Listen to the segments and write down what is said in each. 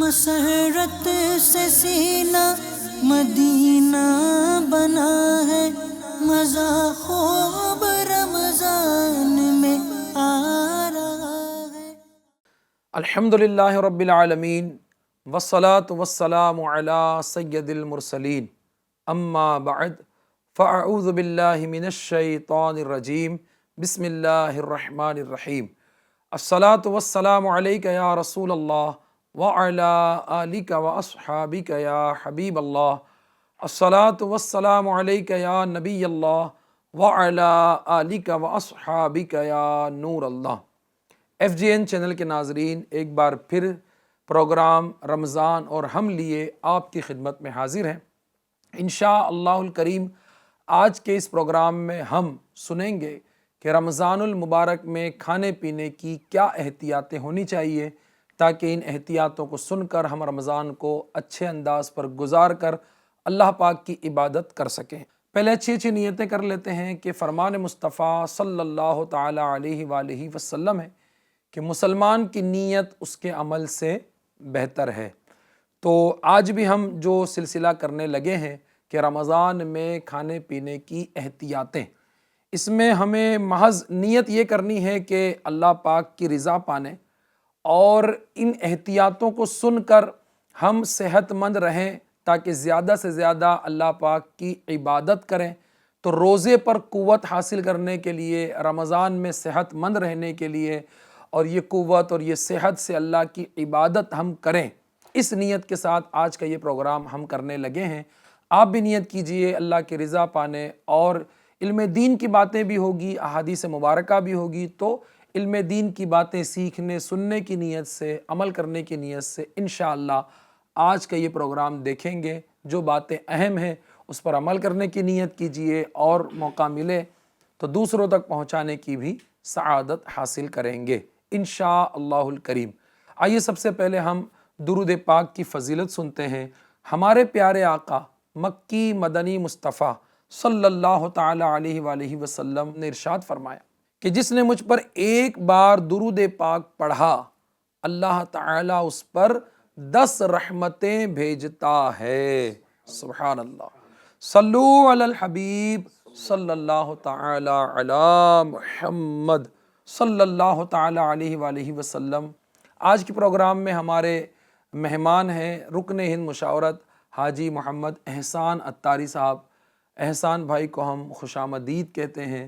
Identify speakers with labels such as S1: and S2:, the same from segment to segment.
S1: مسرت سے سینہ مدینہ بنا ہے، مزہ خوب رمضان میں آ رہا ہے۔
S2: الحمدللہ رب العالمین والصلاة والسلام علی سید المرسلین، اما بعد فاعوذ باللہ من الشیطان الرجیم، بسم اللہ الرحمن الرحیم۔ الصلاة والسلام علیک یا رسول اللہ وعلی آلک واصحابک یا حبیب اللہ، الصلاة والسلام علیک یا نبی اللہ وعلی آلک واصحابک یا نور اللہ۔ ایف جی این چینل کے ناظرین، ایک بار پھر پروگرام رمضان اور ہم لیے آپ کی خدمت میں حاضر ہیں۔ انشاءاللہ الکریم آج کے اس پروگرام میں ہم سنیں گے کہ رمضان المبارک میں کھانے پینے کی کیا احتیاطیں ہونی چاہیے، تاکہ ان احتیاطوں کو سن کر ہم رمضان کو اچھے انداز پر گزار کر اللہ پاک کی عبادت کر سکیں۔ پہلے اچھی نیتیں کر لیتے ہیں کہ فرمان مصطفیٰ صلی اللہ تعالی علیہ وآلہ وسلم ہے کہ مسلمان کی نیت اس کے عمل سے بہتر ہے۔ تو آج بھی ہم جو سلسلہ کرنے لگے ہیں کہ رمضان میں کھانے پینے کی احتیاطیں، اس میں ہمیں محض نیت یہ کرنی ہے کہ اللہ پاک کی رضا پانے، اور ان احتیاطوں کو سن کر ہم صحت مند رہیں تاکہ زیادہ سے زیادہ اللہ پاک کی عبادت کریں۔ تو روزے پر قوت حاصل کرنے کے لیے، رمضان میں صحت مند رہنے کے لیے، اور یہ قوت اور یہ صحت سے اللہ کی عبادت ہم کریں، اس نیت کے ساتھ آج کا یہ پروگرام ہم کرنے لگے ہیں۔ آپ بھی نیت کیجئے اللہ کی رضا پانے، اور علم دین کی باتیں بھی ہوگی، احادیث مبارکہ بھی ہوگی، تو علم دین کی باتیں سیکھنے سننے کی نیت سے، عمل کرنے کی نیت سے انشاءاللہ آج کا یہ پروگرام دیکھیں گے۔ جو باتیں اہم ہیں اس پر عمل کرنے کی نیت کیجئے، اور موقع ملے تو دوسروں تک پہنچانے کی بھی سعادت حاصل کریں گے انشاءاللہ الکریم۔ آئیے سب سے پہلے ہم درود پاک کی فضیلت سنتے ہیں۔ ہمارے پیارے آقا مکی مدنی مصطفیٰ صلی اللہ تعالی علیہ وآلہ وسلم نے ارشاد فرمایا کہ جس نے مجھ پر ایک بار درود پاک پڑھا، اللہ تعالیٰ اس پر 10 رحمتیں بھیجتا ہے۔ سبحان اللہ۔ صلو علی الحبیب صلی اللہ تعالی علی محمد صلی اللہ تعالی علیہ وآلہ وسلم۔ آج کے پروگرام میں ہمارے مہمان ہیں رکن ہند مشاورت حاجی محمد احسان عطاری صاحب۔ احسان بھائی کو ہم خوش آمدید کہتے ہیں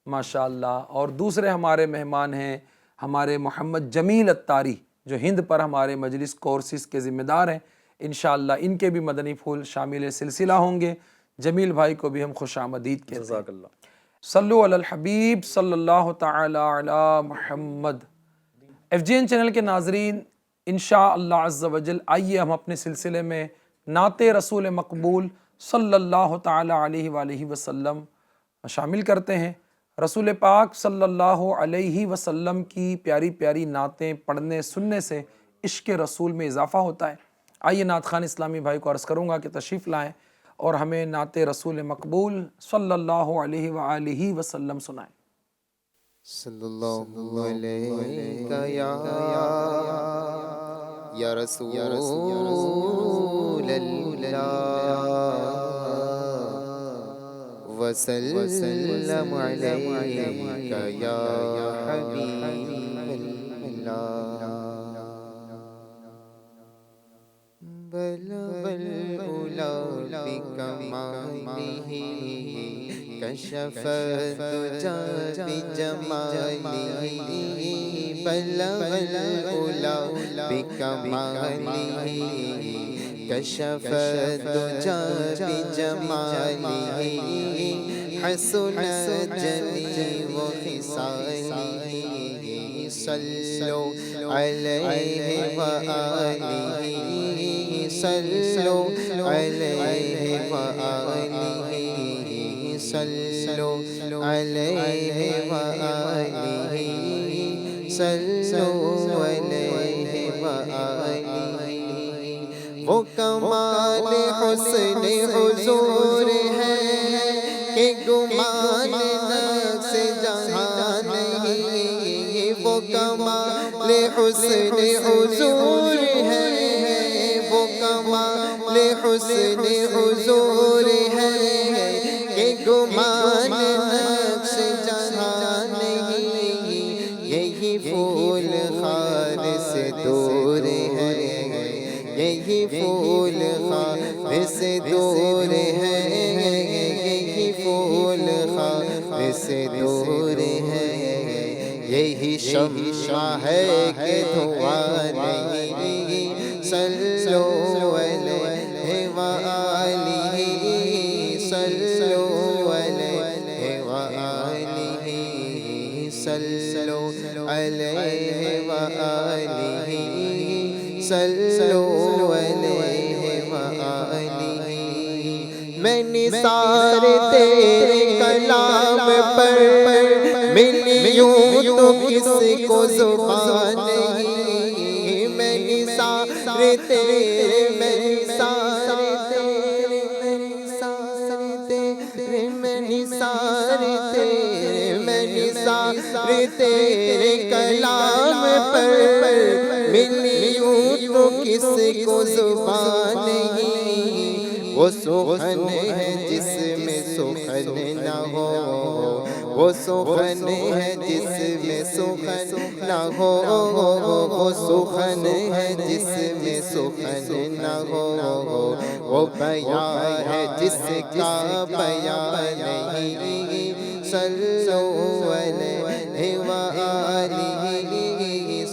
S2: ماشاءاللہ۔ اور دوسرے ہمارے مہمان ہیں ہمارے محمد جمیل عطاری، جو ہند پر ہمارے مجلس کورسز کے ذمہ دار ہیں۔ انشاءاللہ ان کے بھی مدنی پھول شامل سلسلہ ہوں گے۔ جمیل بھائی کو بھی ہم خوش آمدید کہتے ہیں۔ جزاک اللہ۔ صلو علی الحبیب صلی اللہ تعالی علی محمد۔ ایف جی این چینل کے ناظرین، انشاءاللہ عز و جل آئیے ہم اپنے سلسلے میں نعت رسول مقبول صلی اللہ تعالی علیہ وآلہ وسلم شامل کرتے ہیں۔ رسول پاک صلی اللہ علیہ وسلم کی پیاری پیاری نعتیں پڑھنے سننے سے عشق رسول میں اضافہ ہوتا ہے۔ آئیے نعت خوان اسلامی بھائی کو عرض کروں گا کہ تشریف لائیں اور ہمیں نعت رسول مقبول صلی اللہ علیہ وآلہ وسلم سنائیں۔
S3: صلی اللہ علیہ یا رسول اللہ وسلم علیک یا حبیب اللہ۔ بلغ العلا بکمالہ کشف الدجى بجمالہ۔ بلغ العلا بکمالہ کشف الدجى بجمالہ۔ حسنت جمیع خصالہ۔ صلو علیہ وآلہ، صلو علیہ وآلہ، صلو علیہ وآلہ، صلو علیہ وآلہ۔ وہ کمال حسن حضور ہے کہ گمان نفس جہاں نہیں۔ وہ کمال حسن حضور ہے حسن حضور ہے کہ گمان نقش جہاں نہیں، یہی پھول خار سے دور ہے، یہی پھول خار سے دور ہے، یہی پھول خار سے دور ہے، یہی شمع ہے کہ دھواں نہیں، صلو علیہ وآلہ، صلو علیہ وآلہ، صلو علیہ وآلہ، صلو علیہ وآلہ۔ میں نثار تیرے کلام پر ملی یوں تو کس کو زبان نہیں، میں نثار تیرے، میں نثار تیرے، میں نثار تیرے، میں نثار تیرے، میں نثار تیرے کلام پر ملی یوں تو کس کو زبان نہیں، وہ سخن ہے جس میں سخن نہ ہو، وہ سخن ہے جس میں سخن نہ ہو، وہ سخن ہے جس میں سخن نہ ہو، وہ بیان ہے جس کا بیان نہیں، صلو علیہ وآلہ،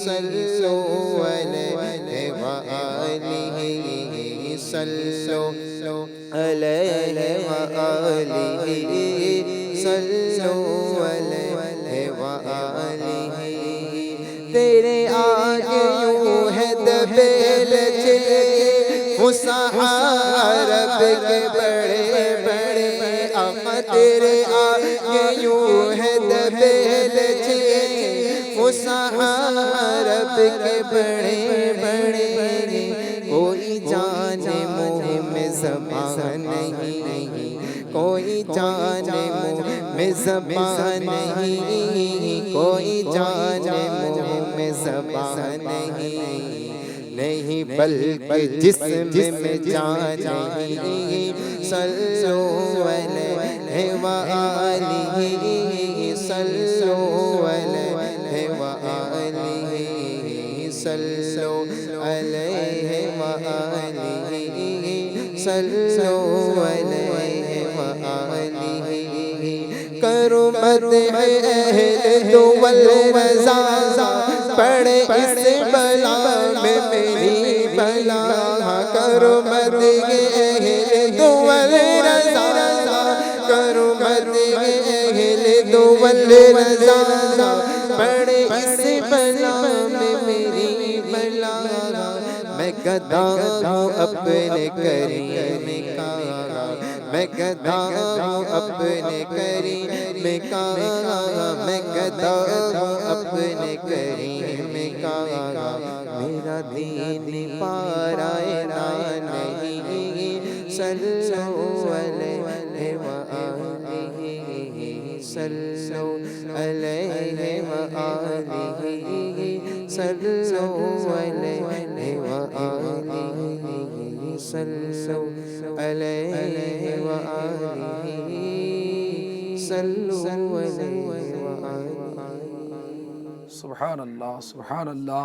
S3: صلو علیہ وآلہ، صلو علیہ وآلہ، صلو علیہ وآلہ۔ تیرے آگے یوں ہے دبے لچے فصحا عرب کے بڑے بڑے، آقا تیرے آگے یوں ہے دبے لچے فصحا عرب کے بڑے بڑے، کوئی جانے منہ میں زبان نہیں، کوئی جانے منہ میں زبان نہیں، کوئی جانے منہ میں زبان نہیں، بلکہ جسم میں جان نہیں، صلو علیہ وآلہ، صلو علیہ وآلہ، صلو علیہ وآلہ، صلو علیہ وآلہ۔ کرو مدح اہل دول رضا، پڑے اس بلا میں میری بلا، کرو مدح اہل دول رضا، کرو مدح اہل دول رضا، پڑے اس بلا میں میری بلا، میں گدھا ہوں اپنے کریم کا، میں گدھا ہوں اپنے کریم کا، میں گدھا ہوں اپنے کریم کا، میرا دین پارائے نہیں، صلو علیہ وآلہ، صلو علیہ وآلہ، صلو علیہ وآلہ، صلو علیہ وآلہ، صلو علیہ وآلہ۔
S2: سبحان اللہ، سبحان اللہ۔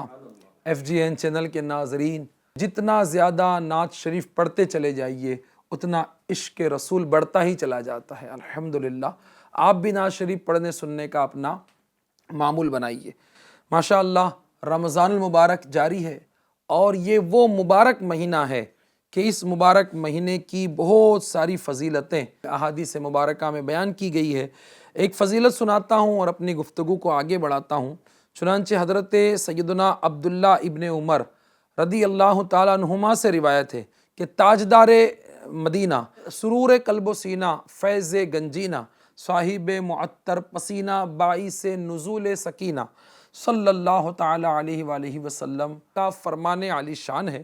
S2: ایف جی این چینل کے ناظرین، جتنا زیادہ نعت شریف پڑھتے چلے جائیے اتنا عشق رسول بڑھتا ہی چلا جاتا ہے۔ الحمدللہ آپ بھی نعت شریف پڑھنے سننے کا اپنا معمول بنائیے۔ ماشاءاللہ رمضان المبارک جاری ہے، اور یہ وہ مبارک مہینہ ہے کہ اس مبارک مہینے کی بہت ساری فضیلتیں احادیث مبارکہ میں بیان کی گئی ہے۔ ایک فضیلت سناتا ہوں اور اپنی گفتگو کو آگے بڑھاتا ہوں۔ چنانچہ حضرت سیدنا عبداللہ ابن عمر رضی اللہ تعالیٰ عنہما سے روایت ہے کہ تاجدار مدینہ، سرور قلب و سینہ، فیض گنجینہ، صاحب معطر پسینہ، باعث نزول سکینہ، صلی اللہ تعالیٰ علیہ وآلہ وسلم کا فرمان عالی شان ہے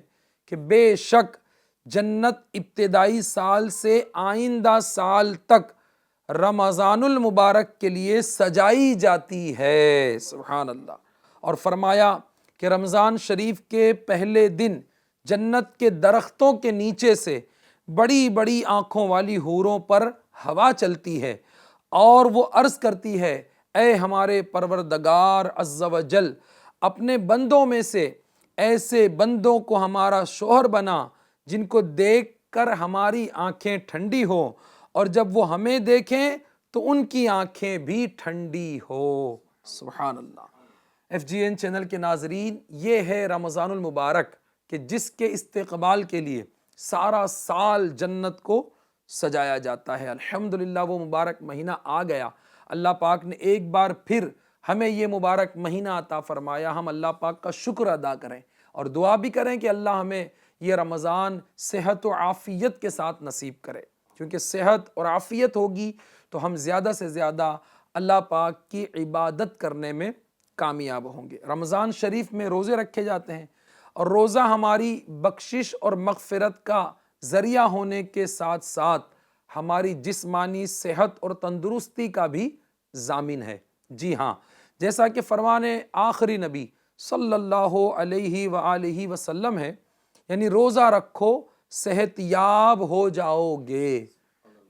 S2: کہ بے شک جنت ابتدائی سال سے آئندہ سال تک رمضان المبارک کے لیے سجائی جاتی ہے۔ سبحان اللہ۔ اور فرمایا کہ رمضان شریف کے پہلے دن جنت کے درختوں کے نیچے سے بڑی بڑی آنکھوں والی حوروں پر ہوا چلتی ہے اور وہ عرض کرتی ہے اے ہمارے پروردگار عز و جل، اپنے بندوں میں سے ایسے بندوں کو ہمارا شوہر بنا جن کو دیکھ کر ہماری آنکھیں ٹھنڈی ہوں اور جب وہ ہمیں دیکھیں تو ان کی آنکھیں بھی ٹھنڈی ہو۔ سبحان اللہ۔ FGN چینل کے ناظرین، یہ ہے رمضان المبارک کہ جس کے استقبال کے لیے سارا سال جنت کو سجایا جاتا ہے۔ الحمدللہ وہ مبارک مہینہ آ گیا۔ اللہ پاک نے ایک بار پھر ہمیں یہ مبارک مہینہ عطا فرمایا۔ ہم اللہ پاک کا شکر ادا کریں اور دعا بھی کریں کہ اللہ ہمیں یہ رمضان صحت و عافیت کے ساتھ نصیب کرے، کیونکہ صحت اور عافیت ہوگی تو ہم زیادہ سے زیادہ اللہ پاک کی عبادت کرنے میں کامیاب ہوں گے۔ رمضان شریف میں روزے رکھے جاتے ہیں اور روزہ ہماری بخشش اور مغفرت کا ذریعہ ہونے کے ساتھ ساتھ ہماری جسمانی صحت اور تندرستی کا بھی ضامن ہے۔ جی ہاں، جیسا کہ فرمان آخری نبی صلی اللہ علیہ وآلہ وسلم ہے، یعنی روزہ رکھو صحت یاب ہو جاؤ گے۔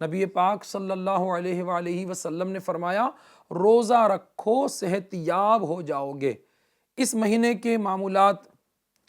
S2: نبی پاک صلی اللہ علیہ وآلہ وسلم نے فرمایا روزہ رکھو صحت یاب ہو جاؤ گے۔ اس مہینے کے معمولات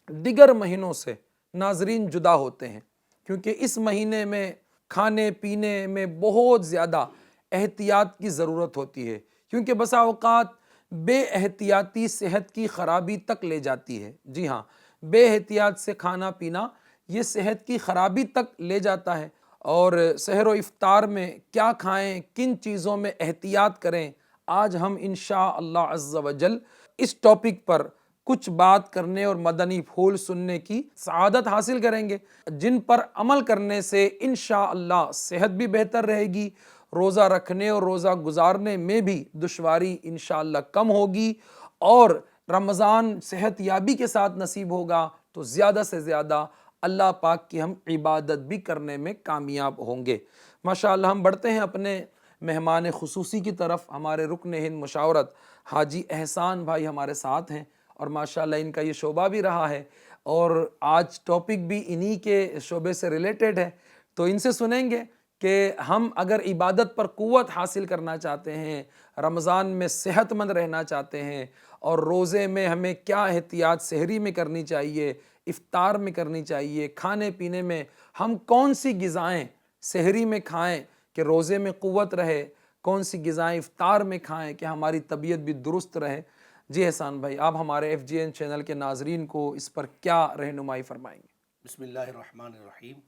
S2: دیگر مہینوں سے ناظرین جدا ہوتے ہیں، کیونکہ اس مہینے میں کھانے پینے میں بہت زیادہ احتیاط کی ضرورت ہوتی ہے، کیونکہ بسا اوقات بے احتیاطی صحت کی خرابی تک لے جاتی ہے۔ جی ہاں، بے احتیاط سے کھانا پینا یہ صحت کی خرابی تک لے جاتا ہے۔ اور سحر و افطار میں کیا کھائیں، کن چیزوں میں احتیاط کریں، آج ہم انشاءاللہ عز و جل اس ٹاپک پر کچھ بات کرنے اور مدنی پھول سننے کی سعادت حاصل کریں گے، جن پر عمل کرنے سے انشاءاللہ صحت بھی بہتر رہے گی، روزہ رکھنے اور روزہ گزارنے میں بھی دشواری انشاءاللہ کم ہوگی، اور رمضان صحت یابی کے ساتھ نصیب ہوگا تو زیادہ سے زیادہ اللہ پاک کی ہم عبادت بھی کرنے میں کامیاب ہوں گے۔ ماشاءاللہ ہم بڑھتے ہیں اپنے مہمان خصوصی کی طرف۔ ہمارے رکن ہند مشاورت حاجی احسان بھائی ہمارے ساتھ ہیں، اور ماشاءاللہ ان کا یہ شعبہ بھی رہا ہے، اور آج ٹاپک بھی انہی کے شعبے سے ریلیٹڈ ہے، تو ان سے سنیں گے کہ ہم اگر عبادت پر قوت حاصل کرنا چاہتے ہیں، رمضان میں صحت مند رہنا چاہتے ہیں، اور روزے میں ہمیں کیا احتیاط سحری میں کرنی چاہیے، افطار میں کرنی چاہیے، کھانے پینے میں ہم کون سی غذائیں سحری میں کھائیں کہ روزے میں قوت رہے، کون سی غذائیں افطار میں کھائیں کہ ہماری طبیعت بھی درست رہے۔ جی احسان بھائی، آپ ہمارے FGN چینل کے ناظرین کو اس پر کیا رہنمائی فرمائیں گے؟
S4: بسم اللہ الرحمن الرحیم۔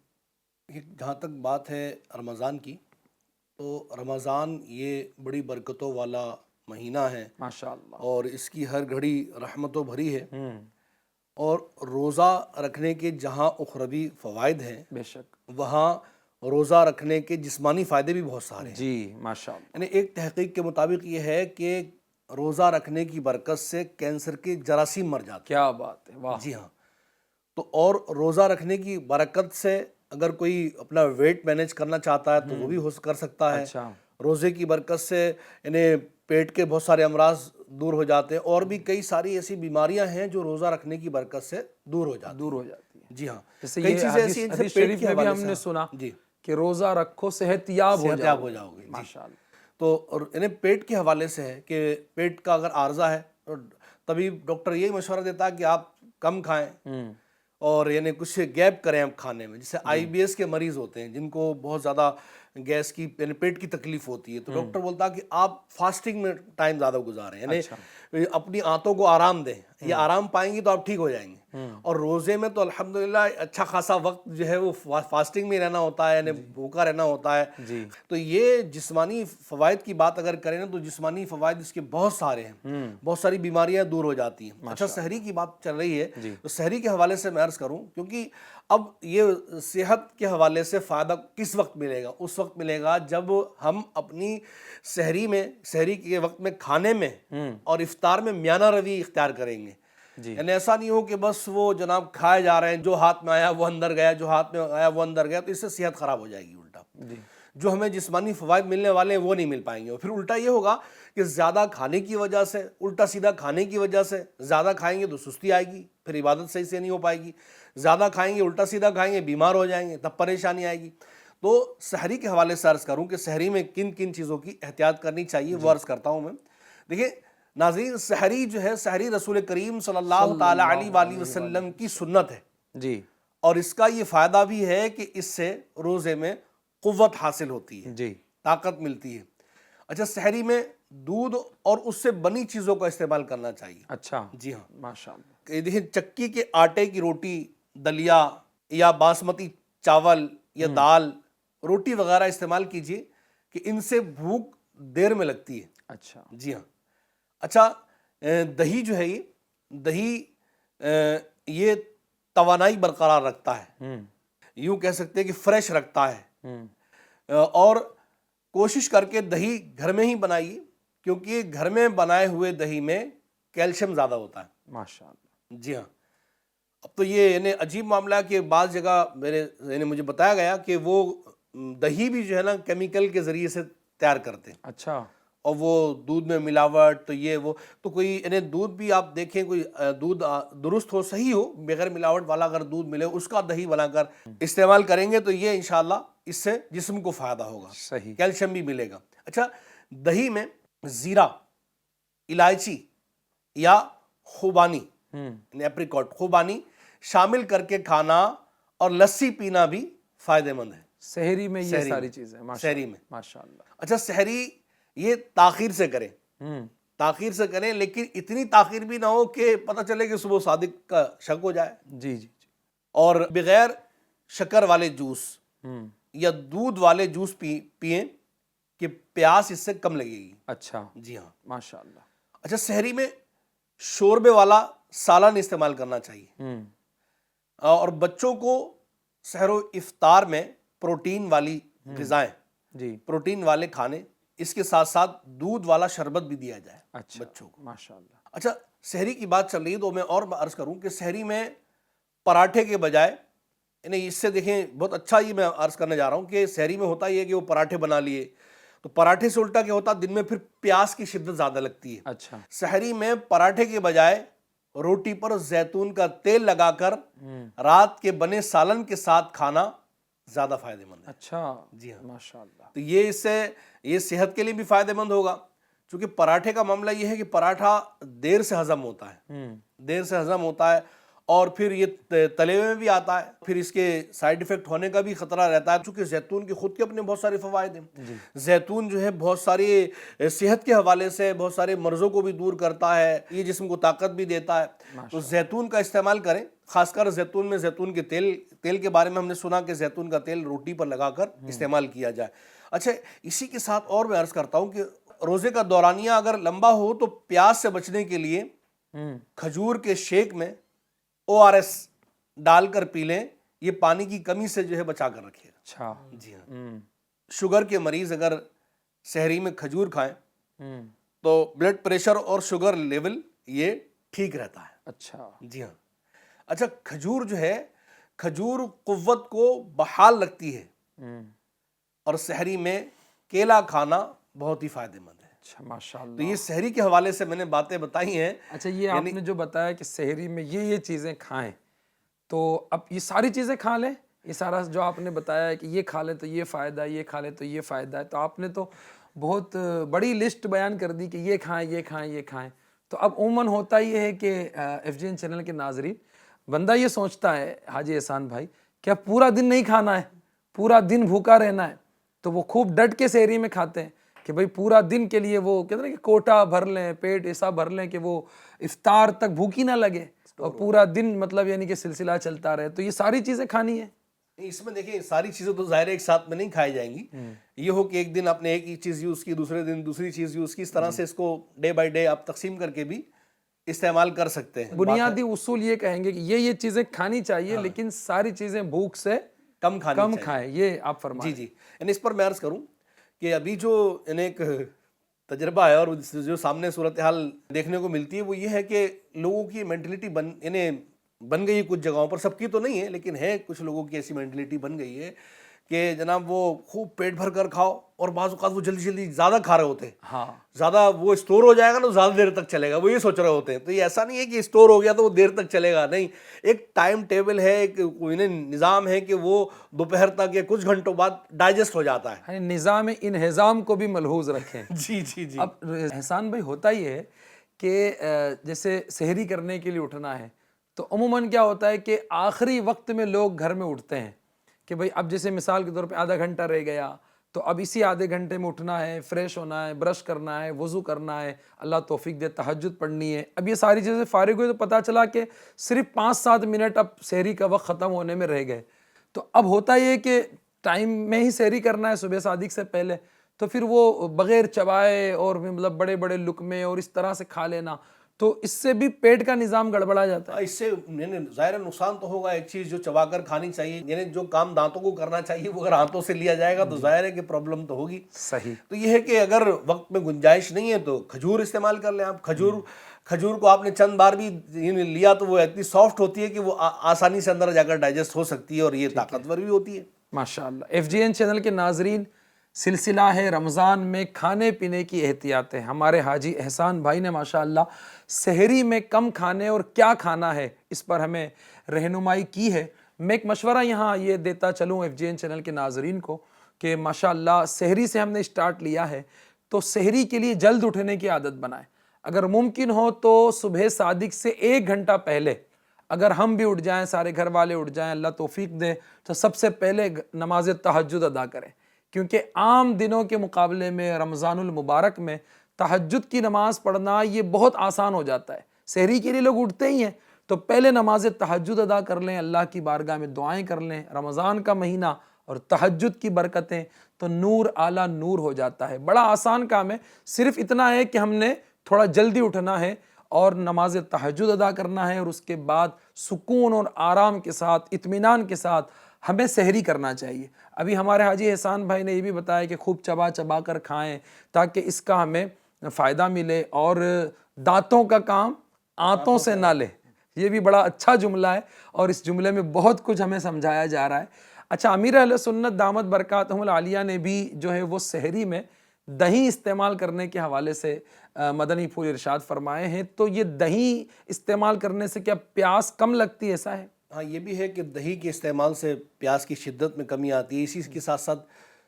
S4: جہاں تک بات ہے رمضان کی، تو رمضان یہ بڑی برکتوں والا مہینہ ہے
S2: ماشاءاللہ،
S4: اور اس کی ہر گھڑی رحمتوں بھری ہے، اور روزہ رکھنے کے جہاں اخروی فوائد ہیں
S2: بے شک،
S4: وہاں روزہ رکھنے کے جسمانی فائدے بھی بہت سارے ہیں۔
S2: جی ماشاءاللہ،
S4: یعنی ایک تحقیق کے مطابق یہ ہے کہ روزہ رکھنے کی برکت سے کینسر کے جراثیم مر جاتے
S2: کیا بات ہے، واہ،
S4: ہیں۔ جی ہاں، تو اور روزہ رکھنے کی برکت سے اگر کوئی اپنا ویٹ مینیج کرنا چاہتا ہے تو وہ بھی کر سکتا ہے۔
S2: اچھا،
S4: روزے کی برکت سے یعنی پیٹ کے بہت سارے امراض دور ہو جاتے ہیں، اور بھی کئی ساری ایسی بیماریاں ہیں جو روزہ رکھنے کی برکت سے دور ہو جاتی
S2: دور ہو جاتی ہے۔
S4: ہیں۔ جی ہاں،
S2: جیسے
S4: کئی
S2: یہ
S4: چیزیں ایسی ہیں جیسے
S2: حدیث
S4: پیٹ
S2: شریف
S4: کے
S2: میں بھی
S4: حوالے
S2: ہم
S4: سے
S2: نے سنا
S4: جی
S2: کہ روزہ رکھو صحت یاب ہو
S4: صحت یاب ہو
S2: جاؤ
S4: جاؤ گے۔ جی،
S2: ماشاءاللہ،
S4: تو یعنی پیٹ کے حوالے سے ہے کہ پیٹ کا اگر عارضہ ہے تو طبیب ڈاکٹر یہی مشورہ دیتا ہے کہ آپ کم کھائیں، اور یعنی کچھ گیپ کریں آپ کھانے میں۔ جیسے IBS کے مریض ہوتے ہیں جن کو بہت زیادہ گیس کی یعنی پیٹ کی تکلیف ہوتی ہے، تو ڈاکٹر بولتا ہے کہ آپ فاسٹنگ میں ٹائم زیادہ گزاریں، یعنی اپنی آنتوں کو آرام دیں، یہ آرام پائیں گی تو آپ ٹھیک ہو جائیں گے۔ اور روزے میں تو الحمدللہ اچھا خاصا وقت جو ہے وہ فاسٹنگ میں رہنا ہوتا ہے، یعنی بھوکا رہنا ہوتا ہے۔ تو یہ جسمانی فوائد کی بات اگر کریں نا تو جسمانی فوائد اس کے بہت سارے ہیں، بہت ساری بیماریاں دور ہو جاتی ہیں۔ اچھا، سحری کی بات چل رہی ہے تو سحری کے حوالے سے میں عرض کروں، کیونکہ اب یہ صحت کے حوالے سے فائدہ کس وقت ملے گا؟ اس وقت ملے گا جب ہم اپنی سحری کے وقت میں کھانے میں اور افطار میں میانہ روی اختیار کریں گے۔ یعنی ایسا نہیں ہو کہ بس وہ جناب کھائے جا رہے ہیں، جو ہاتھ میں آیا وہ اندر گیا، جو ہاتھ میں آیا وہ اندر گیا، تو اس سے صحت خراب ہو جائے گی۔ الٹا جو ہمیں جسمانی فوائد ملنے والے ہیں وہ نہیں مل پائیں گے، اور پھر الٹا یہ ہوگا کہ زیادہ کھانے کی وجہ سے، الٹا سیدھا کھانے کی وجہ سے زیادہ کھائیں گے تو سستی آئے گی، پھر عبادت صحیح سے نہیں ہو پائے گی۔ زیادہ کھائیں گے الٹا سیدھا کھائیں گے بیمار ہو جائیں گے تب پریشانی آئے گی. تو سحری کے حوالے سے عرض کروں کہ سحری میں کن کن چیزوں کی احتیاط کرنی چاہیے وہ عرض کرتا ہوں میں. دیکھیں ناظرین سحری جو ہے سحری رسول کریم صلی اللہ تعالی علیہ وآلہ وسلم کی سنت ہے
S2: جی
S4: اور اس کا یہ فائدہ بھی ہے کہ اس سے روزے میں قوت حاصل ہوتی ہے,
S2: جی
S4: طاقت ملتی ہے. اچھا سحری میں دودھ اور اس سے بنی چیزوں کا استعمال کرنا چاہیے.
S2: اچھا
S4: جی ہاں
S2: ماشاء اللہ.
S4: کہ دیکھیں چکی کے آٹے کی روٹی, دلیا یا باسمتی چاول یا دال روٹی وغیرہ استعمال کیجئے کہ ان سے بھوک دیر میں لگتی ہے.
S2: اچھا
S4: جی ہاں. اچھا دہی جو ہے یہ دہی یہ توانائی برقرار رکھتا ہے, یوں کہہ سکتے ہیں کہ فریش رکھتا ہے. اور کوشش کر کے دہی گھر میں ہی بنائیے کیونکہ گھر میں بنائے ہوئے دہی میں کیلشیم زیادہ ہوتا ہے.
S2: ماشاء اللہ.
S4: جی ہاں. اب تو یہ یعنی عجیب معاملہ ہے کہ بعض جگہ مجھے بتایا گیا کہ وہ دہی بھی جو ہے نا کیمیکل کے ذریعے سے تیار کرتے ہیں.
S2: اچھا.
S4: اور وہ دودھ میں ملاوٹ تو یہ وہ تو کوئی یعنی دودھ بھی آپ دیکھیں کوئی دودھ درست ہو صحیح ہو بغیر ملاوٹ والا اگر دودھ ملے اس کا دہی بنا کر استعمال کریں گے تو یہ انشاءاللہ اس سے جسم کو فائدہ ہوگا,
S2: صحیح,
S4: کیلشیم بھی ملے گا. اچھا دہی میں زیرہ, الائچی یا خوبانی یعنی اپریکاٹ خوبانی شامل کر کے کھانا اور لسی پینا بھی فائدہ مند ہے
S2: سحری میں. یہ ساری چیزیں
S4: سحری میں
S2: ماشاء اللہ.
S4: اچھا سحری یہ تاخیر سے کریں, تاخیر سے کریں لیکن اتنی تاخیر بھی نہ ہو کہ پتہ چلے کہ صبح صادق کا شک ہو جائے.
S2: جی جی.
S4: اور بغیر شکر والے جوس یا دودھ والے جوس پئیں کہ پیاس اس سے کم لگے گی.
S2: اچھا.
S4: جی ہاں
S2: ماشاء اللہ.
S4: اچھا سحری میں شوربے والا سالن استعمال کرنا چاہیے اور بچوں کو سحر و افطار میں پروٹین والی غذائیں,
S2: جی
S4: پروٹین والے کھانے, اس کے ساتھ ساتھ دودھ والا شربت بھی دیا جائے
S2: اچھا
S4: بچوں کو.
S2: ماشاء اللہ.
S4: اچھا سحری کی بات چل رہی ہے تو میں اور عرض کروں کہ سحری میں پراٹھے کے بجائے یعنی اس سے دیکھیں بہت اچھا یہ میں عرض کرنے جا رہا ہوں کہ سحری میں ہوتا یہ ہے کہ وہ پراٹھے بنا لیے تو پراٹھے سے الٹا کیا ہوتا دن میں پھر پیاس کی شدت زیادہ لگتی ہے.
S2: اچھا.
S4: سحری میں پراٹھے کے بجائے روٹی پر زیتون کا تیل لگا کر رات کے بنے سالن کے ساتھ کھانا زیادہ فائدہ مند ہے.
S2: اچھا.
S4: جی ہاں
S2: ماشاء اللہ.
S4: تو یہ اس سے یہ صحت کے لیے بھی فائدہ مند ہوگا چونکہ پراٹھے کا معاملہ یہ ہے کہ پراٹھا دیر سے ہضم ہوتا ہے, دیر سے ہضم ہوتا ہے اور پھر یہ تلے ہوئے میں بھی آتا ہے, پھر اس کے سائیڈ ایفیکٹ ہونے کا بھی خطرہ رہتا ہے چونکہ زیتون کے خود کے اپنے بہت سارے فوائد ہیں. زیتون جو ہے بہت ساری صحت کے حوالے سے بہت سارے مرضوں کو بھی دور کرتا ہے, یہ جسم کو طاقت بھی دیتا ہے. تو زیتون کا استعمال کریں, خاص کر زیتون میں زیتون کے تیل کے بارے میں ہم نے سنا کہ زیتون کا تیل روٹی پر لگا کر استعمال کیا جائے. اچھا اسی کے ساتھ اور میں عرض کرتا ہوں کہ روزے کا دورانیہ اگر لمبا ہو تو پیاس سے بچنے کے لیے کھجور کے شیک میں ORS ڈال کر پی لیں, یہ پانی کی کمی سے جو ہے بچا کر رکھے گا.
S2: اچھا.
S4: جی ہاں. شوگر کے مریض اگر سحری میں کھجور کھائیں تو بلڈ پریشر اور شوگر لیول یہ ٹھیک رہتا ہے.
S2: اچھا.
S4: جی ہاں. اچھا کھجور جو ہے کھجور قوت کو بحال رکھتی ہے اور سحری میں کیلا کھانا بہت ہی فائدہ مند ہے.
S2: اچھا ماشاء اللہ.
S4: تو یہ سحری کے حوالے سے میں نے باتیں بتائی ہیں.
S2: اچھا یہ آپ نے جو بتایا کہ سحری میں یہ چیزیں کھائیں تو اب یہ ساری چیزیں کھا لیں, یہ سارا جو آپ نے بتایا ہے کہ یہ کھا لیں تو یہ فائدہ ہے, یہ کھا لیں تو یہ فائدہ ہے, تو آپ نے تو بہت بڑی لسٹ بیان کر دی کہ یہ کھائیں یہ کھائیں یہ کھائیں. تو اب عموماً ہوتا یہ ہے کہ FGN چینل کے ناظرین بندہ یہ سوچتا ہے حاجی احسان بھائی کہ اب پورا دن نہیں کھانا ہے, پورا دن بھوکا رہنا ہے, تو وہ خوب ڈٹ کے سحری میں کھاتے ہیں کہ بھئی پورا دن کے لیے وہ کہتے ہیں کہ کوٹا بھر لیں, پیٹ ایسا بھر لیں کہ وہ افطار تک بھوکی نہ لگے اور پورا دن مطلب یعنی کہ سلسلہ چلتا رہے. تو یہ ساری چیزیں کھانی ہے.
S4: اس میں دیکھیں ساری چیزیں تو ظاہر ایک ساتھ میں نہیں کھائی جائیں گی. یہ ہو کہ ایک دن آپ نے ایک ہی چیز یوز کی, دوسرے دن دوسری چیز یوز کی, اس طرح سے اس کو ڈے بائی ڈے آپ تقسیم کر کے بھی استعمال کر سکتے ہیں.
S2: بنیادی اصول یہ کہیں گے کہ یہ چیزیں کھانی چاہیے لیکن ساری چیزیں بھوک سے
S4: کم
S2: کھائیں, یہ آپ فرمائیں.
S4: جی یعنی اس پر میں عرض کروں کہ ابھی جو ایک تجربہ ہے اور جو سامنے صورتحال دیکھنے کو ملتی ہے وہ یہ ہے کہ لوگوں کی مینٹلٹی بن گئی کچھ جگہوں پر, سب کی تو نہیں ہے لیکن ہے کچھ لوگوں کی ایسی مینٹلٹی بن گئی ہے کہ جناب وہ خوب پیٹ بھر کر کھاؤ، اور بعض اوقات وہ جلدی جلدی زیادہ کھا رہے ہوتے ہیں،
S2: ہاں
S4: زیادہ وہ اسٹور ہو جائے گا نا زیادہ دیر تک چلے گا، وہ یہ سوچ رہے ہوتے ہیں. تو یہ ایسا نہیں ہے کہ اسٹور ہو گیا تو وہ دیر تک چلے گا، نہیں، ایک ٹائم ٹیبل ہے، ایک نظام ہے کہ وہ دوپہر تک یا کچھ گھنٹوں بعد ڈائجسٹ ہو جاتا ہے.
S2: یعنی نظام انہضام کو بھی ملحوظ رکھیں.
S4: جی جی جی.
S2: اب احسان بھائی ہوتا یہ ہے کہ جیسے سحری کرنے کے لیے اٹھنا ہے تو عموماً کیا ہوتا ہے کہ آخری وقت میں لوگ گھر میں اٹھتے ہیں کہ بھئی اب جیسے مثال کے طور پہ آدھا گھنٹہ رہ گیا تو اب اسی آدھے گھنٹے میں اٹھنا ہے، فریش ہونا ہے، برش کرنا ہے، وضو کرنا ہے، اللہ توفیق دے تہجد پڑھنی ہے. اب یہ ساری چیزیں فارغ ہوئی تو پتہ چلا کہ صرف 5-7 منٹ اب سحری کا وقت ختم ہونے میں رہ گئے. تو اب ہوتا یہ کہ ٹائم میں ہی سحری کرنا ہے صبح صادق سے پہلے، تو پھر وہ بغیر چبائے اور مطلب بڑے بڑے لقمے اور اس طرح سے کھا لینا، تو اس سے بھی پیٹ کا نظام گڑبڑا جاتا ہے.
S4: اس سے ظاہر نقصان تو ہوگا. ایک چیز جو چبا کر کھانی چاہیے، یعنی جو کام دانتوں کو کرنا چاہیے وہ اگر ہاتھوں سے لیا جائے گا تو ظاہر ہے کہ پرابلم تو ہوگی.
S2: صحیح.
S4: تو یہ ہے کہ اگر وقت میں گنجائش نہیں ہے تو کھجور استعمال کر لیں آپ. کھجور کو آپ نے چند بار بھی لیا تو وہ اتنی سافٹ ہوتی ہے کہ وہ آسانی سے اندر جا کر ڈائجسٹ ہو سکتی ہے، اور یہ طاقتور بھی ہوتی ہے.
S2: ماشاءاللہ. FGN چینل کے ناظرین، سلسلہ ہے رمضان میں کھانے پینے کی احتیاطیں. ہمارے حاجی احسان بھائی نے ماشاءاللہ سحری میں کم کھانے اور کیا کھانا ہے اس پر ہمیں رہنمائی کی ہے. میں ایک مشورہ یہاں یہ دیتا چلوں FGN چینل کے ناظرین کو کہ ماشاءاللہ سحری سے ہم نے اسٹارٹ لیا ہے تو سحری کے لیے جلد اٹھنے کی عادت بنائیں. اگر ممکن ہو تو صبح صادق سے 1 گھنٹہ پہلے اگر ہم بھی اٹھ جائیں، سارے گھر والے اٹھ جائیں، اللہ توفیق دے، تو سب سے پہلے نماز تہجد ادا کریں. کیونکہ عام دنوں کے مقابلے میں رمضان المبارک میں تہجد کی نماز پڑھنا یہ بہت آسان ہو جاتا ہے. سحری کے لیے لوگ اٹھتے ہی ہیں تو پہلے نماز تہجد ادا کر لیں، اللہ کی بارگاہ میں دعائیں کر لیں. رمضان کا مہینہ اور تہجد کی برکتیں تو نور اعلیٰ نور ہو جاتا ہے. بڑا آسان کام ہے، صرف اتنا ہے کہ ہم نے تھوڑا جلدی اٹھنا ہے اور نماز تہجد ادا کرنا ہے، اور اس کے بعد سکون اور آرام کے ساتھ، اطمینان کے ساتھ ہمیں سحری کرنا چاہیے. ابھی ہمارے حاجی احسان بھائی نے یہ بھی بتایا کہ خوب چبا چبا کر کھائیں تاکہ اس کا ہمیں فائدہ ملے، اور دانتوں کا کام آنتوں سے نہ لے. یہ بھی بڑا اچھا جملہ ہے اور اس جملے میں بہت کچھ ہمیں سمجھایا جا رہا ہے. اچھا، امیر اہل سنت دامت برکاتہم العالیہ نے بھی جو ہے وہ سحری میں دہی استعمال کرنے کے حوالے سے مدنی پھول ارشاد فرمائے ہیں. تو یہ دہی استعمال کرنے سے کیا پیاس کم لگتی ہے، ایسا ہے؟
S4: ہاں، یہ بھی ہے کہ دہی کے استعمال سے پیاس کی شدت میں کمی آتی ہے. اسی کے ساتھ ساتھ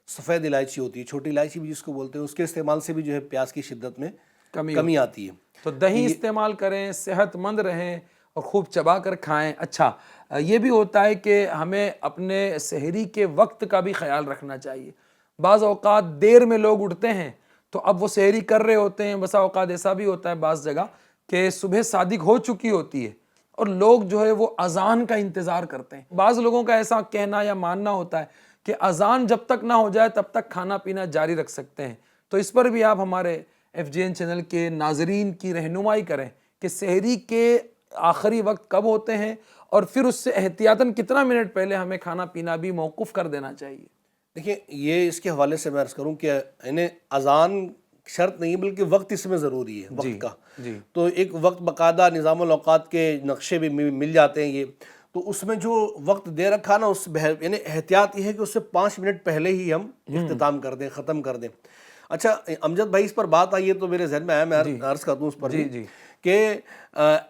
S4: سفید الائچی ہوتی ہے، چھوٹی الائچی بھی جس کو بولتے ہیں، اس کے استعمال سے بھی جو ہے پیاس کی شدت میں کمی آتی ہے.
S2: تو دہی استعمال کریں، صحت مند رہیں اور خوب چبا کر کھائیں. اچھا، یہ بھی ہوتا ہے کہ ہمیں اپنے سحری کے وقت کا بھی خیال رکھنا چاہیے. بعض اوقات دیر میں لوگ اٹھتے ہیں تو اب وہ سحری کر رہے ہوتے ہیں. بسا اوقات ایسا بھی ہوتا ہے بعض جگہ کہ صبح صادق ہو چکی ہوتی ہے اور لوگ جو ہے وہ اذان کا انتظار کرتے ہیں. بعض لوگوں کا ایسا کہنا یا ماننا ہوتا ہے کہ اذان جب تک نہ ہو جائے تب تک کھانا پینا جاری رکھ سکتے ہیں. تو اس پر بھی آپ ہمارے FGN چینل کے ناظرین کی رہنمائی کریں کہ سحری کے آخری وقت کب ہوتے ہیں، اور پھر اس سے احتیاطاً کتنا منٹ پہلے ہمیں کھانا پینا بھی موقوف کر دینا چاہیے.
S4: دیکھیں، یہ اس کے حوالے سے میں عرض کروں کہ انہیں اذان شرط نہیں بلکہ وقت اس میں ضروری ہے، وقت کا. تو ایک وقت باقاعدہ نظام الاوقات کے نقشے بھی مل جاتے ہیں. یہ تو اس میں جو وقت دے رکھا نا، اس یعنی احتیاط یہ ہے کہ اس سے 5 منٹ پہلے ہی ہم اختتام کر دیں، ختم کر دیں. اچھا امجد بھائی، اس پر بات آئی ہے تو میرے ذہن میں آیا، میں عرض کر دوں اس پر کہ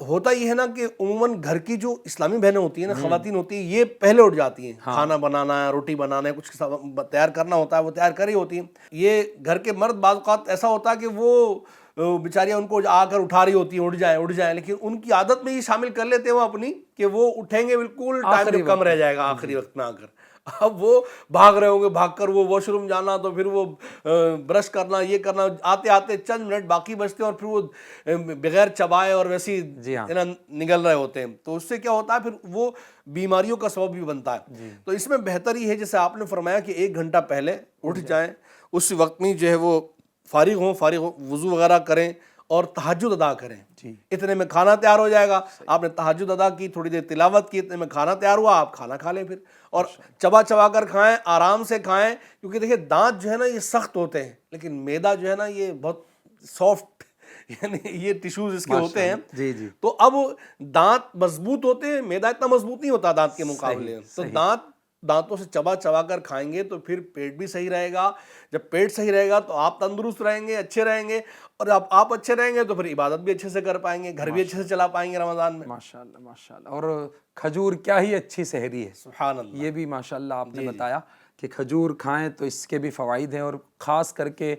S4: ہوتا یہ ہے نا کہ عموماً گھر کی جو اسلامی بہنیں ہوتی ہیں نا، خواتین ہوتی ہیں، یہ پہلے اٹھ جاتی ہیں. کھانا بنانا ہے، روٹی بنانا ہے، کچھ تیار کرنا ہوتا ہے، وہ تیار کر رہی ہوتی ہیں. یہ گھر کے مرد بعض اوقات ایسا ہوتا ہے کہ وہ بیچاریاں ان کو آ کر اٹھا رہی ہوتی ہیں، اٹھ جائیں، لیکن ان کی عادت میں یہ شامل کر لیتے ہیں وہ اپنی کہ وہ اٹھیں گے بالکل ٹائم کم رہ جائے گا آخری وقت میں آ کر. اب وہ بھاگ رہے ہوں گے، بھاگ کر وہ واش روم جانا، تو پھر وہ برش کرنا، یہ کرنا، آتے آتے چند منٹ باقی بچتے ہیں اور پھر وہ بغیر چبائے اور ویسی نگل رہے ہوتے ہیں. تو اس سے کیا ہوتا ہے، پھر وہ بیماریوں کا سبب بھی بنتا ہے. تو اس میں بہتر یہ ہے جیسے آپ نے فرمایا کہ 1 گھنٹہ پہلے اٹھ جائیں، اس وقت میں جو ہے وہ فارغ ہوں، وضو وغیرہ کریں اور تہجد ادا کریں. اتنے میں کھانا تیار ہو جائے گا. آپ نے تہجد ادا کی، تھوڑی دیر تلاوت کی، اتنے میں کھانا تیار ہوا، آپ کھانا کھا لیں پھر. اور چبا چبا کر کھائیں، آرام سے کھائیں، کیونکہ دیکھیں دانت جو ہے نا یہ سخت ہوتے ہیں، لیکن میدا جو ہے نا یہ بہت سافٹ، یعنی یہ ٹیشوز اس کے ہوتے ہیں. تو اب دانت مضبوط ہوتے ہیں، میدا اتنا مضبوط نہیں ہوتا دانت کے مقابلے. تو دانت دانتوں سے چبا چبا کر کھائیں گے تو پھر پیٹ بھی صحیح رہے گا. جب پیٹ صحیح رہے گا تو آپ تندرست رہیں گے, اچھے رہیں گے, اور آپ اچھے رہیں گے تو پھر عبادت بھی اچھے سے کر پائیں گے, گھر بھی اچھے سے چلا پائیں گے رمضان میں.
S2: ماشاءاللہ ماشاءاللہ. اور کھجور کیا ہی اچھی سحری ہے,
S4: سبحان اللہ.
S2: یہ بھی ماشاءاللہ آپ نے بتایا کہ کھجور کھائیں تو اس کے بھی فوائد ہیں, اور خاص کر کے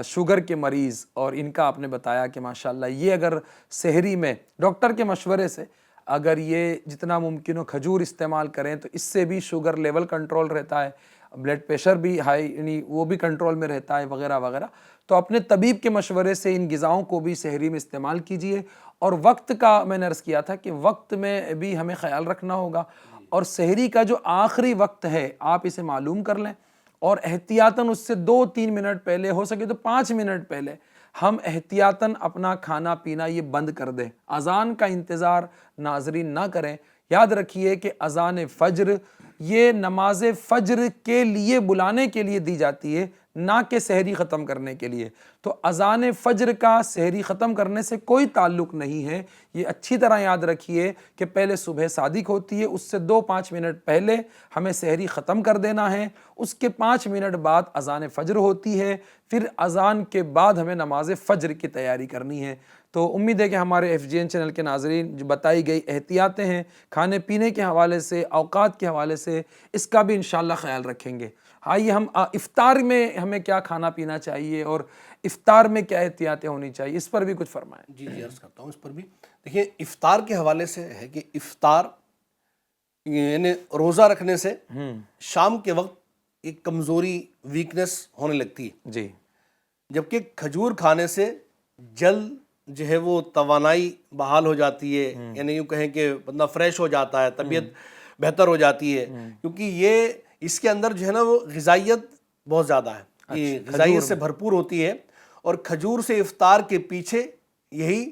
S2: شوگر کے مریض, اور ان کا آپ نے بتایا کہ ماشاءاللہ یہ اگر سحری میں ڈاکٹر کے مشورے سے اگر یہ جتنا ممکن ہو کھجور استعمال کریں تو اس سے بھی شوگر لیول کنٹرول رہتا ہے, بلڈ پریشر بھی ہائی یعنی وہ بھی کنٹرول میں رہتا ہے وغیرہ وغیرہ. تو اپنے طبیب کے مشورے سے ان غذاؤں کو بھی سحری میں استعمال کیجئے. اور وقت کا میں نے عرض کیا تھا کہ وقت میں بھی ہمیں خیال رکھنا ہوگا, اور سحری کا جو آخری وقت ہے آپ اسے معلوم کر لیں, اور احتیاطاً اس سے 2-3 منٹ پہلے, ہو سکے تو 5 منٹ پہلے ہم احتیاطاً اپنا کھانا پینا یہ بند کر دیں. اذان کا انتظار ناظرین نہ کریں. یاد رکھیے کہ اذان فجر یہ نماز فجر کے لیے بلانے کے لیے دی جاتی ہے, نہ کہ سحری ختم کرنے کے لیے. تو اذان فجر کا سحری ختم کرنے سے کوئی تعلق نہیں ہے. یہ اچھی طرح یاد رکھیے کہ پہلے صبح صادق ہوتی ہے, اس سے 2-5 منٹ پہلے ہمیں سحری ختم کر دینا ہے, اس کے 5 منٹ بعد اذان فجر ہوتی ہے, پھر اذان کے بعد ہمیں نماز فجر کی تیاری کرنی ہے. تو امید ہے کہ ہمارے FGN چینل کے ناظرین جو بتائی گئی احتیاطیں ہیں کھانے پینے کے حوالے سے, اوقات کے حوالے سے, اس کا بھی انشاءاللہ خیال رکھیں گے. آئیے ہم افطار میں ہمیں کیا کھانا پینا چاہیے اور افطار میں کیا احتیاطیں ہونی چاہیے, اس پر بھی کچھ فرمائیں.
S4: جی عرض کرتا ہوں اس پر بھی. دیکھیے افطار کے حوالے سے ہے کہ افطار یعنی روزہ رکھنے سے شام کے وقت ایک کمزوری ویکنس ہونے لگتی ہے,
S2: جی,
S4: جبکہ کھجور کھانے سے جلد جو ہے وہ توانائی بحال ہو جاتی ہے, یعنی یوں کہیں کہ بندہ فریش ہو جاتا ہے, طبیعت بہتر ہو جاتی ہے, کیونکہ یہ اس کے اندر جو ہے نا وہ غذائیت بہت زیادہ ہے, یہ غذائیت سے بھرپور ہوتی ہے. اور کھجور سے افطار کے پیچھے یہی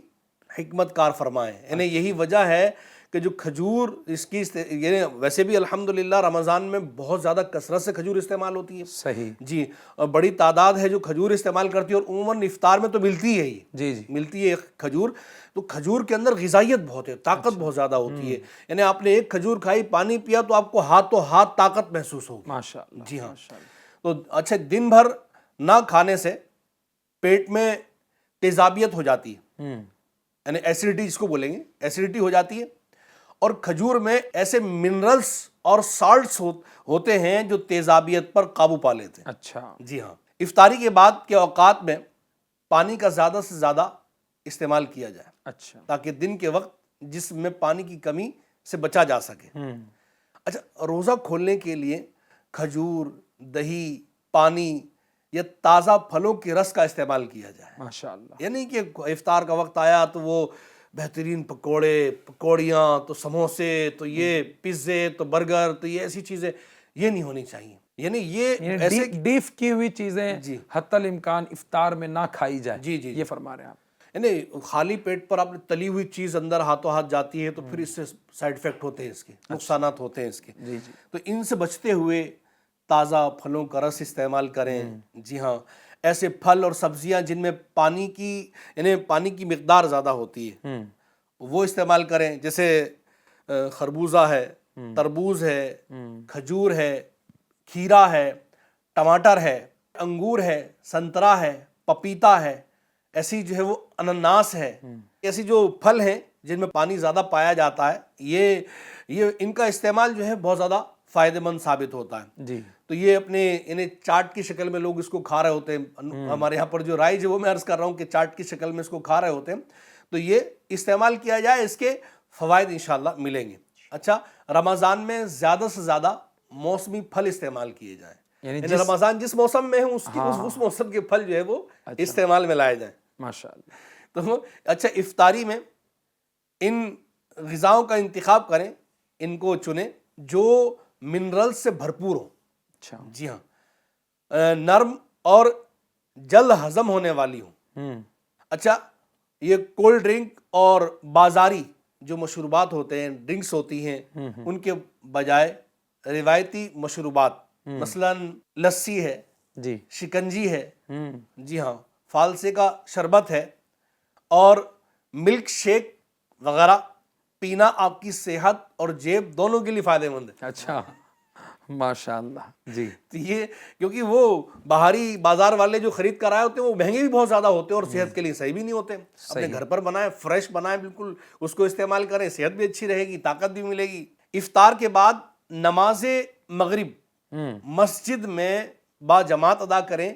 S4: حکمت کار فرما ہے, یعنی یہی وجہ ہے کہ جو کھجور اس کی یعنی ویسے بھی الحمدللہ رمضان میں بہت زیادہ کثرت سے کھجور استعمال ہوتی ہے.
S2: صحیح.
S4: جی, اور بڑی تعداد ہے جو کھجور استعمال کرتی ہے, اور عموماً افطار میں تو ملتی ہے ہی.
S2: جی جی,
S4: ملتی ہے کھجور. تو کھجور کے اندر غذائیت بہت ہے, طاقت بہت زیادہ ہوتی ہے. یعنی آپ نے ایک کھجور کھائی, پانی پیا تو آپ کو ہاتھوں ہاتھ طاقت محسوس ہوگی.
S2: ماشاءاللہ.
S4: جی ہاں. تو اچھا, دن بھر نہ کھانے سے پیٹ میں تیزابیت ہو جاتی ہے, یعنی ایسیڈیٹی جس کو بولیں گے, ایسیڈیٹی ہو جاتی ہے. اور کھجور میں ایسے منرلز اور سالٹس ہوتے ہیں جو تیزابیت پر قابو پا لیتے ہیں.
S2: اچھا.
S4: جی ہاں. افطاری کے بعد کے اوقات میں پانی کا زیادہ سے زیادہ استعمال کیا جائے,
S2: اچھا,
S4: تاکہ دن کے وقت جسم میں پانی کی کمی سے بچا جا سکے. اچھا, روزہ کھولنے کے لیے کھجور, دہی, پانی یا تازہ پھلوں کے رس کا استعمال کیا جائے.
S2: ماشاءاللہ.
S4: یعنی کہ افطار کا وقت آیا تو وہ بہترین پکوڑے, پکوڑیاں, تو سموسے, تو یہ پیزے, تو برگر, تو یہ ایسی چیزیں یہ نہیں ہونی چاہیے. یعنی یہ ایسے
S2: ڈیف کی ہوئی چیزیں
S4: جی
S2: حتی الامکان افطار میں نہ کھائی جائے.
S4: جی جی,
S2: یہ فرما رہے ہیں آپ.
S4: یعنی خالی پیٹ پر آپ نے تلی ہوئی چیز اندر ہاتھوں ہاتھ جاتی ہے تو پھر اس سے سائیڈ افیکٹ ہوتے ہیں, اس کے نقصانات ہوتے ہیں اس کے.
S2: جی جی,
S4: تو ان سے بچتے ہوئے تازہ پھلوں کا رس استعمال کریں. جی ہاں, ایسے پھل اور سبزیاں جن میں پانی کی یعنی پانی کی مقدار زیادہ ہوتی ہے وہ استعمال کریں, جیسے خربوزہ ہے, تربوز ہے, کھجور ہے, کھیرا ہے, ٹماٹر ہے, انگور ہے, سنترا ہے, پپیتا ہے, ایسی جو ہے وہ انناس ہے. ایسی جو پھل ہیں جن میں پانی زیادہ پایا جاتا ہے, یہ ان کا استعمال جو ہے بہت زیادہ فائدہ مند ثابت ہوتا ہے.
S2: جی,
S4: تو یہ اپنے یعنی چاٹ کی شکل میں لوگ اس کو کھا رہے ہوتے ہیں. ہمارے یہاں پر جو رائج ہے وہ میں عرض کر رہا ہوں کہ چاٹ کی شکل میں اس کو کھا رہے ہوتے ہیں. تو یہ استعمال کیا جائے, اس کے فوائد انشاءاللہ ملیں گے. اچھا, رمضان میں زیادہ سے زیادہ موسمی پھل استعمال کیے جائیں, یعنی رمضان جس موسم میں ہے اس موسم کے پھل جو ہے وہ استعمال میں لائے جائیں.
S2: ماشاءاللہ.
S4: تو اچھا, افطاری میں ان غذاؤں کا انتخاب کریں, ان کو چنیں جو منرل سے بھرپور ہوں.
S2: اچھا.
S4: جی ہاں, نرم اور جلد ہضم ہونے والی ہوں. اچھا, یہ کولڈ ڈرنک اور بازاری جو مشروبات ہوتے ہیں, ڈرنکس ہوتی ہیں, ان کے بجائے روایتی مشروبات مثلا لسی ہے,
S2: جی,
S4: شکنجی ہے, جی ہاں, فالسے کا شربت ہے, اور ملک شیک وغیرہ پینا آپ کی صحت اور جیب دونوں کے لیے فائدہ مند ہے.
S2: اچھا, ماشاء اللہ جی
S4: تو یہ کیونکہ وہ باہری بازار والے جو خرید کر آئے ہوتے ہیں وہ مہنگے بھی بہت زیادہ ہوتے ہیں اور صحت کے لیے صحیح بھی نہیں ہوتے. اپنے گھر پر بنائیں، فریش بنائیں، بالکل اس کو استعمال کریں، صحت بھی اچھی رہے گی، طاقت بھی ملے گی. افطار کے بعد نماز مغرب مسجد میں با جماعت ادا کریں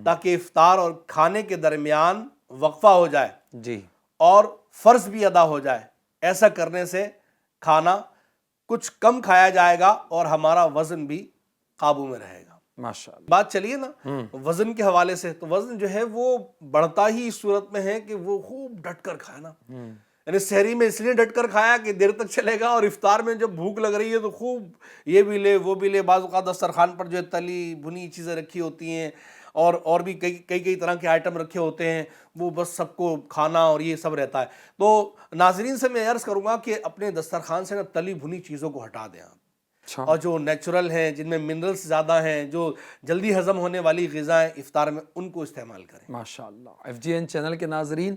S4: تاکہ افطار اور کھانے کے درمیان وقفہ ہو جائے
S2: جی
S4: اور فرض بھی ادا ہو جائے. ایسا کرنے سے کھانا کچھ کم کھایا جائے گا اور ہمارا وزن بھی قابو میں رہے گا.
S2: ماشاء اللہ.
S4: بات چلیے نا وزن کے حوالے سے، تو وزن جو ہے وہ بڑھتا ہی اس صورت میں ہے کہ وہ خوب ڈٹ کر کھائے نا. یعنی سحری میں اس لیے ڈٹ کر کھایا کہ دیر تک چلے گا، اور افطار میں جب بھوک لگ رہی ہے تو خوب یہ بھی لے وہ بھی لے. بعض اوقات دسترخوان پر جو ہے تلی بھنی چیزیں رکھی ہوتی ہیں اور بھی کئی طرح کے آئٹم رکھے ہوتے ہیں، وہ بس سب کو کھانا اور یہ سب رہتا ہے. تو ناظرین سے میں عرض کروں گا کہ اپنے دسترخوان سے نا تلی بھنی چیزوں کو ہٹا دیں آپ، اور جو نیچرل ہیں، جن میں منرلز زیادہ ہیں، جو جلدی ہضم ہونے والی غذائیں افطار میں، ان کو استعمال کریں.
S2: ماشاء اللہ. FGN چینل کے ناظرین،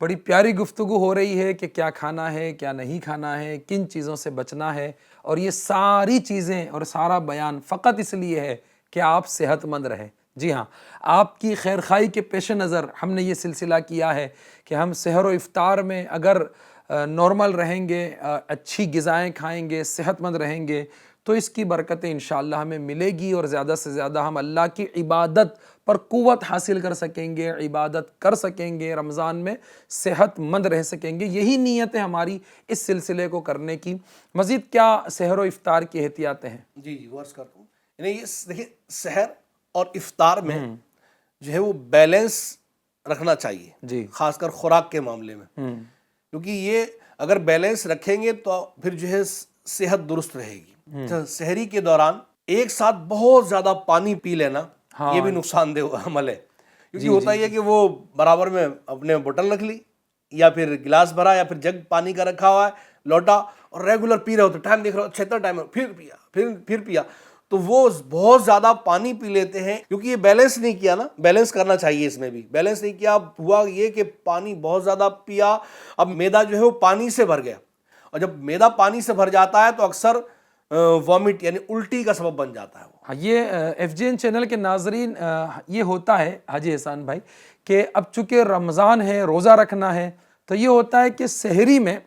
S2: بڑی پیاری گفتگو ہو رہی ہے کہ کیا کھانا ہے، کیا نہیں کھانا ہے، کن چیزوں سے بچنا ہے، اور یہ ساری چیزیں اور سارا بیان فقط اس لیے ہے کہ آپ صحت مند رہیں. جی ہاں، آپ کی خیر خواہی کے پیش نظر ہم نے یہ سلسلہ کیا ہے کہ ہم سحر و افطار میں اگر نارمل رہیں گے، اچھی غذائیں کھائیں گے، صحت مند رہیں گے، تو اس کی برکتیں انشاءاللہ ہمیں ملے گی، اور زیادہ سے زیادہ ہم اللہ کی عبادت پر قوت حاصل کر سکیں گے، عبادت کر سکیں گے، رمضان میں صحت مند رہ سکیں گے. یہی نیت ہے ہماری اس سلسلے کو کرنے کی. مزید کیا سحر و افطار کی احتیاطیں ہیں؟
S4: جی عرض کرتا ہوں. یعنی یہ دیکھیں، سحر اور افطار میں جو ہے وہ بیلنس رکھنا چاہیے
S2: جی،
S4: خاص کر خوراک کے معاملے میں، کیونکہ یہ اگر بیلنس رکھیں گے تو پھر جو ہے صحت درست رہے گی. سحری کے دوران ایک ساتھ بہت زیادہ پانی پی لینا یہ بھی نقصان دہ عمل ہے، کیونکہ ہوتا یہ کہ وہ برابر میں اپنے بوتل رکھ لی، یا پھر گلاس بھرا، یا پھر جگ پانی کا رکھا ہوا ہے لوٹا، اور ریگولر پی رہے ہوتے، ٹائم دیکھ رہے ہو 76 ٹائم، پھر پیا پھر پیا، تو وہ بہت زیادہ پانی پی لیتے ہیں. کیونکہ یہ بیلنس نہیں کیا نا، بیلنس کرنا چاہیے. اس میں بھی بیلنس نہیں کیا، ہوا یہ کہ پانی بہت زیادہ پیا، اب میدا جو ہے وہ پانی سے بھر گیا، اور جب میدا پانی سے بھر جاتا ہے تو اکثر وامٹ یعنی الٹی کا سبب بن جاتا ہے. وہ
S2: یہ FGN چینل کے ناظرین، یہ ہوتا ہے حاجی احسان بھائی کہ اب چونکہ رمضان ہے، روزہ رکھنا ہے، تو یہ ہوتا ہے کہ سحری میں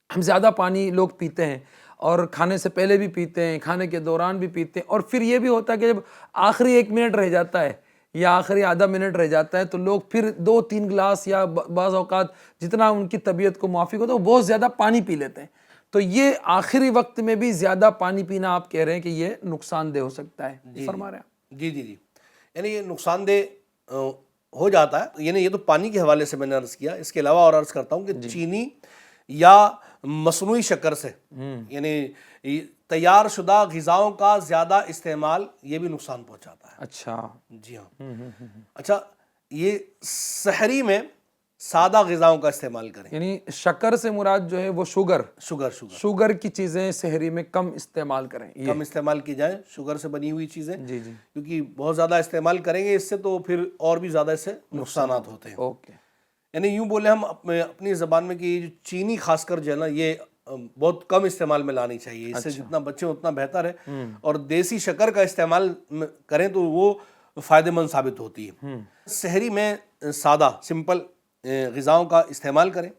S2: ہم زیادہ پانی لوگ پیتے ہیں، اور کھانے سے پہلے بھی پیتے ہیں، کھانے کے دوران بھی پیتے ہیں، اور پھر یہ بھی ہوتا ہے کہ جب آخری 1 منٹ رہ جاتا ہے یا آخری آدھا منٹ رہ جاتا ہے تو لوگ پھر 2-3 گلاس یا بعض اوقات جتنا ان کی طبیعت کو موافق ہوتا ہے وہ بہت زیادہ پانی پی لیتے ہیں. تو یہ آخری وقت میں بھی زیادہ پانی پینا آپ کہہ رہے ہیں کہ یہ نقصان دہ ہو سکتا ہے، فرما رہے ہیں؟
S4: جی یعنی یہ نقصان دہ ہو جاتا ہے. یعنی یہ تو پانی کے حوالے سے میں نے عرض کیا. اس کے علاوہ اور عرض کرتا ہوں کہ چینی یا مصنوعی شکر سے، یعنی تیار شدہ غذاؤں کا زیادہ استعمال یہ بھی نقصان پہنچاتا ہے.
S2: اچھا
S4: جی ہاں. اچھا، یہ سحری میں سادہ غذاؤں کا استعمال کریں.
S2: یعنی شکر سے مراد جو ہے وہ شوگر کی چیزیں سحری میں کم استعمال کریں،
S4: کم استعمال کی جائیں، شوگر سے بنی ہوئی چیزیں.
S2: جی
S4: کیونکہ بہت زیادہ استعمال کریں گے اس سے تو پھر اور بھی زیادہ اس سے نقصانات ہوتے ہیں.
S2: اوکے.
S4: یعنی یوں بولے ہم اپنی زبان میں کہ یہ جو چینی خاص کر جو ہے نا، یہ بہت کم استعمال میں لانی چاہیے. اس سے جتنا بچے اتنا بہتر ہے، اور دیسی شکر کا استعمال کریں تو وہ فائدہ مند ثابت ہوتی ہے. سحری میں سادہ سمپل غذاؤں کا استعمال کریں،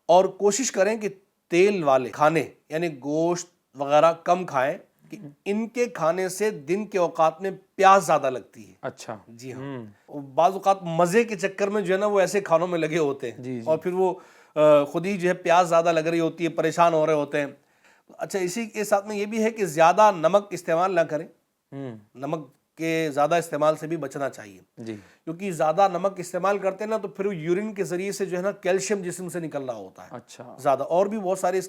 S4: اور کوشش کریں کہ تیل والے کھانے یعنی گوشت وغیرہ کم کھائیں، کہ ان کے کھانے سے دن کے اوقات میں پیاس زیادہ لگتی ہے.
S2: اچھا.
S4: جی ہاں. بعض اوقات مزے کے چکر میں جو ہے نا وہ ایسے کھانوں میں لگے ہوتے ہیں، اور پھر وہ خود ہی جو ہے پیاس زیادہ لگ رہی ہوتی ہے، پریشان ہو رہے ہوتے ہیں. اچھا، اسی کے ساتھ میں یہ بھی ہے کہ زیادہ نمک استعمال نہ کریں. نمک کے زیادہ استعمال سے بھی بچنا چاہیے، کیونکہ زیادہ نمک استعمال کرتے ہیں نا تو پھر یورین کے ذریعے سے جو ہے نا کیلشیم جسم سے نکل رہا ہوتا ہے.
S2: اچھا.
S4: زیادہ اور بھی بہت سارے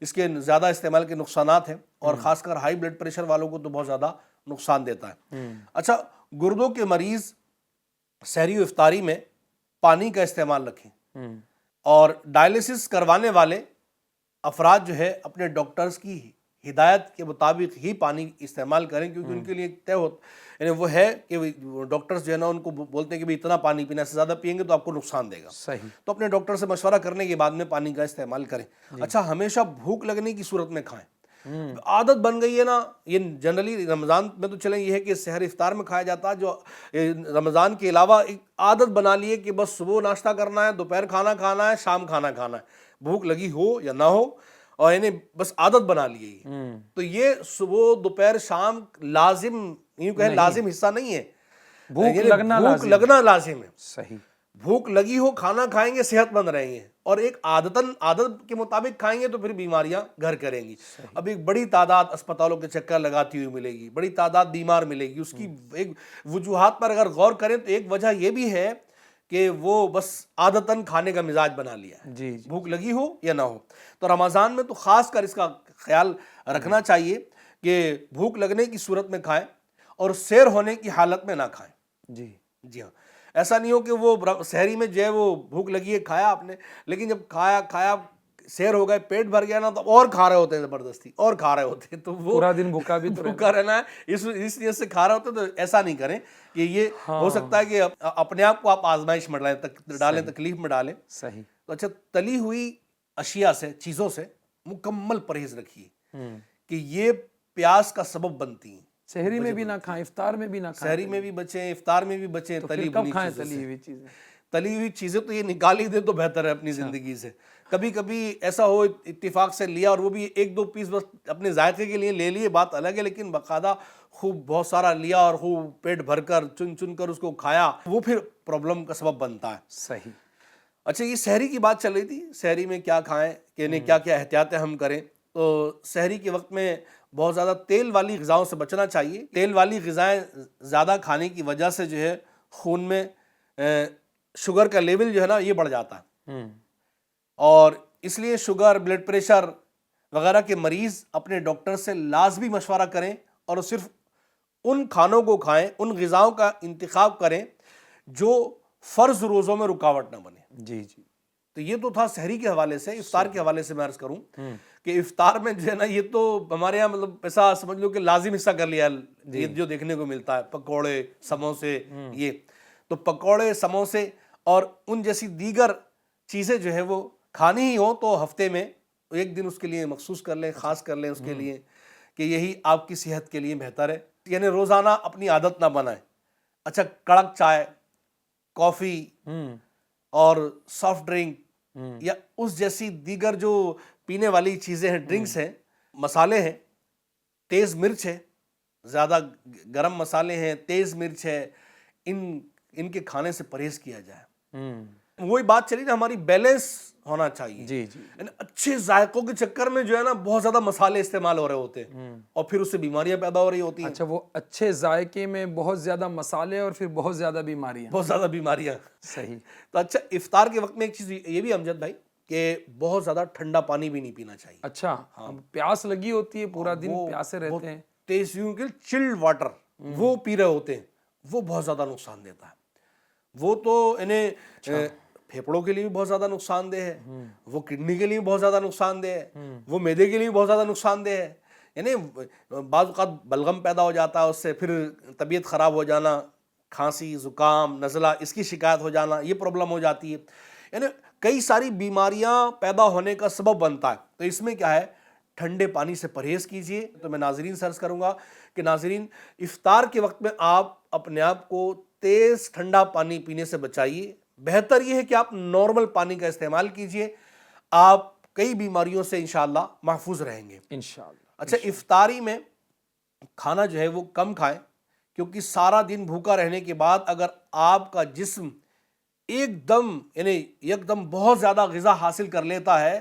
S4: اس کے زیادہ استعمال کے نقصانات ہیں، اور خاص کر ہائی بلڈ پریشر والوں کو تو بہت زیادہ نقصان دیتا ہے. اچھا، گردوں کے مریض سحری و افطاری میں پانی کا استعمال رکھیں، اور ڈائلیسس کروانے والے افراد جو ہے اپنے ڈاکٹرز کی ہدایت کے مطابق ہی پانی استعمال کریں، کیونکہ ان کے لیے طے ہوتا یعنی وہ ہے کہ ڈاکٹرز جو ہے نا ان کو بولتے ہیں کہ اتنا پانی پینا، سے زیادہ پیئیں گے تو آپ کو نقصان دے گا.
S2: صحیح.
S4: تو اپنے ڈاکٹر سے مشورہ کرنے کے بعد میں پانی کا استعمال کریں. اچھا، ہمیشہ بھوک لگنے کی صورت میں کھائیں. عادت بن گئی ہے نا. یہ جنرلی رمضان میں تو چلیں یہ ہے کہ سحر افطار میں کھایا جاتا ہے, جو رمضان کے علاوہ ایک عادت بنا لی ہے کہ بس صبح ناشتہ کرنا ہے, دوپہر کھانا کھانا ہے, شام کھانا کھانا ہے, بھوک لگی ہو یا نہ ہو, اور انہیں بس عادت بنا لی ہے. تو یہ صبح دوپہر شام لازم, یوں کہیں لازم حصہ نہیں ہے.
S2: بھوک
S4: یعنی
S2: لگنا
S4: بھوک لگنا لازم ہے.
S2: صحیح.
S4: بھوک لگی ہو کھانا کھائیں گے صحت مند رہیں گے, اور ایک عادت کے مطابق کھائیں گے تو پھر بیماریاں گھر کریں گی. اب ایک بڑی تعداد اسپتالوں کے چکر لگاتی ہوئی ملے گی, بڑی تعداد بیمار ملے گی. اس کی ایک وجوہات پر اگر غور کریں تو ایک وجہ یہ بھی ہے کہ وہ بس عادتاً کھانے کا مزاج بنا لیا ہے,
S2: جی
S4: بھوک لگی ہو یا نہ ہو. تو رمضان میں تو خاص کر اس کا خیال رکھنا چاہیے کہ بھوک لگنے کی صورت میں کھائیں اور سیر ہونے کی حالت میں نہ کھائیں.
S2: جی
S4: جی ہاں, ایسا نہیں ہو کہ وہ سحری میں جو ہے وہ بھوک لگی ہے کھایا آپ نے, لیکن جب کھایا سیر ہو گئے پیٹ بھر گیا نا تو اور کھا رہے ہوتے ہیں زبردستی, اور کھا رہے ہوتے ہیں, تو وہ
S2: پورا دن بھوکا بھی تو
S4: بھوکا رہنا ہے اس نیت سے کھا رہے ہوتے ہیں. تو ایسا نہیں کریں کہ یہ ہو سکتا ہے کہ اپنے آپ کو آپ آزمائش میں ڈالیں, تکلیف میں ڈالیں.
S2: صحیح.
S4: تو اچھا, تلی ہوئی اشیاء سے, چیزوں سے مکمل پرہیز رکھیے کہ یہ پیاس کا سبب بنتی ہیں.
S2: سحری میں بھی نہ کھائیں, افطار میں بھی نہ کھائیں.
S4: سحری میں بھی بچیں, افطار میں بھی بچیں. تلی
S2: کب کھائیں تلی ہوئی چیزیں؟
S4: تلی ہوئی چیزیں تو یہ نکال ہی دیں تو بہتر ہے اپنی زندگی سے. کبھی کبھی ایسا ہو اتفاق سے لیا اور وہ بھی ایک دو پیس بس اپنے ذائقے کے لیے لے لیے, بات الگ ہے, لیکن باقاعدہ خوب بہت سارا لیا اور خوب پیٹ بھر کر چن چن کر اس کو کھایا, وہ پھر پرابلم کا سبب بنتا ہے.
S2: صحیح.
S4: اچھا, یہ سحری کی بات چل رہی تھی, سحری میں کیا کھائیں, کہ انہیں کیا کیا احتیاطیں ہم کریں. تو سحری کے وقت میں بہت زیادہ تیل والی غذاؤں سے بچنا چاہیے. تیل والی غذائیں زیادہ کھانے کی وجہ سے جو ہے خون میں شوگر کا لیول جو ہے نا یہ بڑھ جاتا ہے, اور اس لیے شوگر, بلڈ پریشر وغیرہ کے مریض اپنے ڈاکٹر سے لازمی مشورہ کریں اور صرف ان کھانوں کو کھائیں, ان غذاؤں کا انتخاب کریں جو فرض روزوں میں رکاوٹ نہ بنے.
S2: جی جی.
S4: تو یہ تو تھا سحری کے حوالے سے. افطار کے حوالے سے میں عرض کروں کہ افطار میں جو ہے نا یہ تو ہمارے یہاں مطلب ایسا سمجھ لو کہ لازم حصہ کر لیا یہ جو دیکھنے کو ملتا ہے, پکوڑے, سموسے. یہ تو پکوڑے, سموسے اور ان جیسی دیگر چیزیں جو ہے وہ کھانی ہی ہو تو ہفتے میں ایک دن اس کے لیے مخصوص کر لیں, خاص کر لیں اس کے لیے, کہ یہی آپ کی صحت کے لیے بہتر ہے. یعنی روزانہ اپنی عادت نہ بنائیں. اچھا, کڑک چائے, کافی اور سافٹ ڈرنک یا اس جیسی دیگر جو پینے والی چیزیں ہیں, ڈرنکس ہیں, مسالے ہیں, تیز مرچ ہے, زیادہ گرم مسالے ہیں, تیز مرچ ہے, ان کے کھانے سے پرہیز کیا جائے. وہی بات چلی نا ہماری, بیلنس ہونا چاہیے.
S2: جی جی.
S4: یعنی اچھے ذائقوں کے چکر میں جو ہے نا بہت زیادہ مسالے استعمال ہو رہے ہوتے ہیں اور پھر اس سے بیماریاں پیدا ہو رہی ہوتی ہیں.
S2: اچھا, وہ اچھے ذائقے میں بہت زیادہ مسالے اور پھر بہت زیادہ بیماریاں.
S4: بہت زیادہ بیماریاں.
S2: صحیح.
S4: تو اچھا, افطار کے وقت میں ایک چیز یہ بھی امجد بھائی کہ بہت زیادہ ٹھنڈا پانی بھی نہیں پینا چاہیے.
S2: اچھا, پیاس لگی ہوتی ہے, پورا دن پیاسے رہتے ہیں.
S4: تیز یوں کہ چلڈ واٹر وہ پی رہے ہوتے ہیں, وہ بہت زیادہ نقصان دیتا ہے. وہ تو انہیں پھیپڑوں کے لیے بھی بہت زیادہ نقصان دہ ہے, وہ کڈنی کے لیے بھی بہت زیادہ نقصان دہ ہے, وہ معدے کے لیے بھی بہت زیادہ نقصان دہ ہے. یعنی بعض اوقات بلغم پیدا ہو جاتا ہے اس سے, پھر طبیعت خراب ہو جانا, کھانسی, زکام, نزلہ, اس کی شکایت ہو جانا, یہ پرابلم ہو جاتی ہے. یعنی کئی ساری بیماریاں پیدا ہونے کا سبب بنتا ہے. تو اس میں کیا ہے, ٹھنڈے پانی سے پرہیز کیجئے. تو میں ناظرین سے عرض کروں گا کہ ناظرین, افطار کے وقت میں آپ اپنے آپ کو تیز ٹھنڈا پانی پینے سے بچائیے. بہتر یہ ہے کہ آپ نارمل پانی کا استعمال کیجئے, آپ کئی بیماریوں سے انشاءاللہ محفوظ رہیں گے
S2: انشاءاللہ.
S4: اچھا, افطاری میں کھانا جو ہے وہ کم کھائیں, کیونکہ سارا دن بھوکا رہنے کے بعد اگر آپ کا جسم ایک دم بہت زیادہ غذا حاصل کر لیتا ہے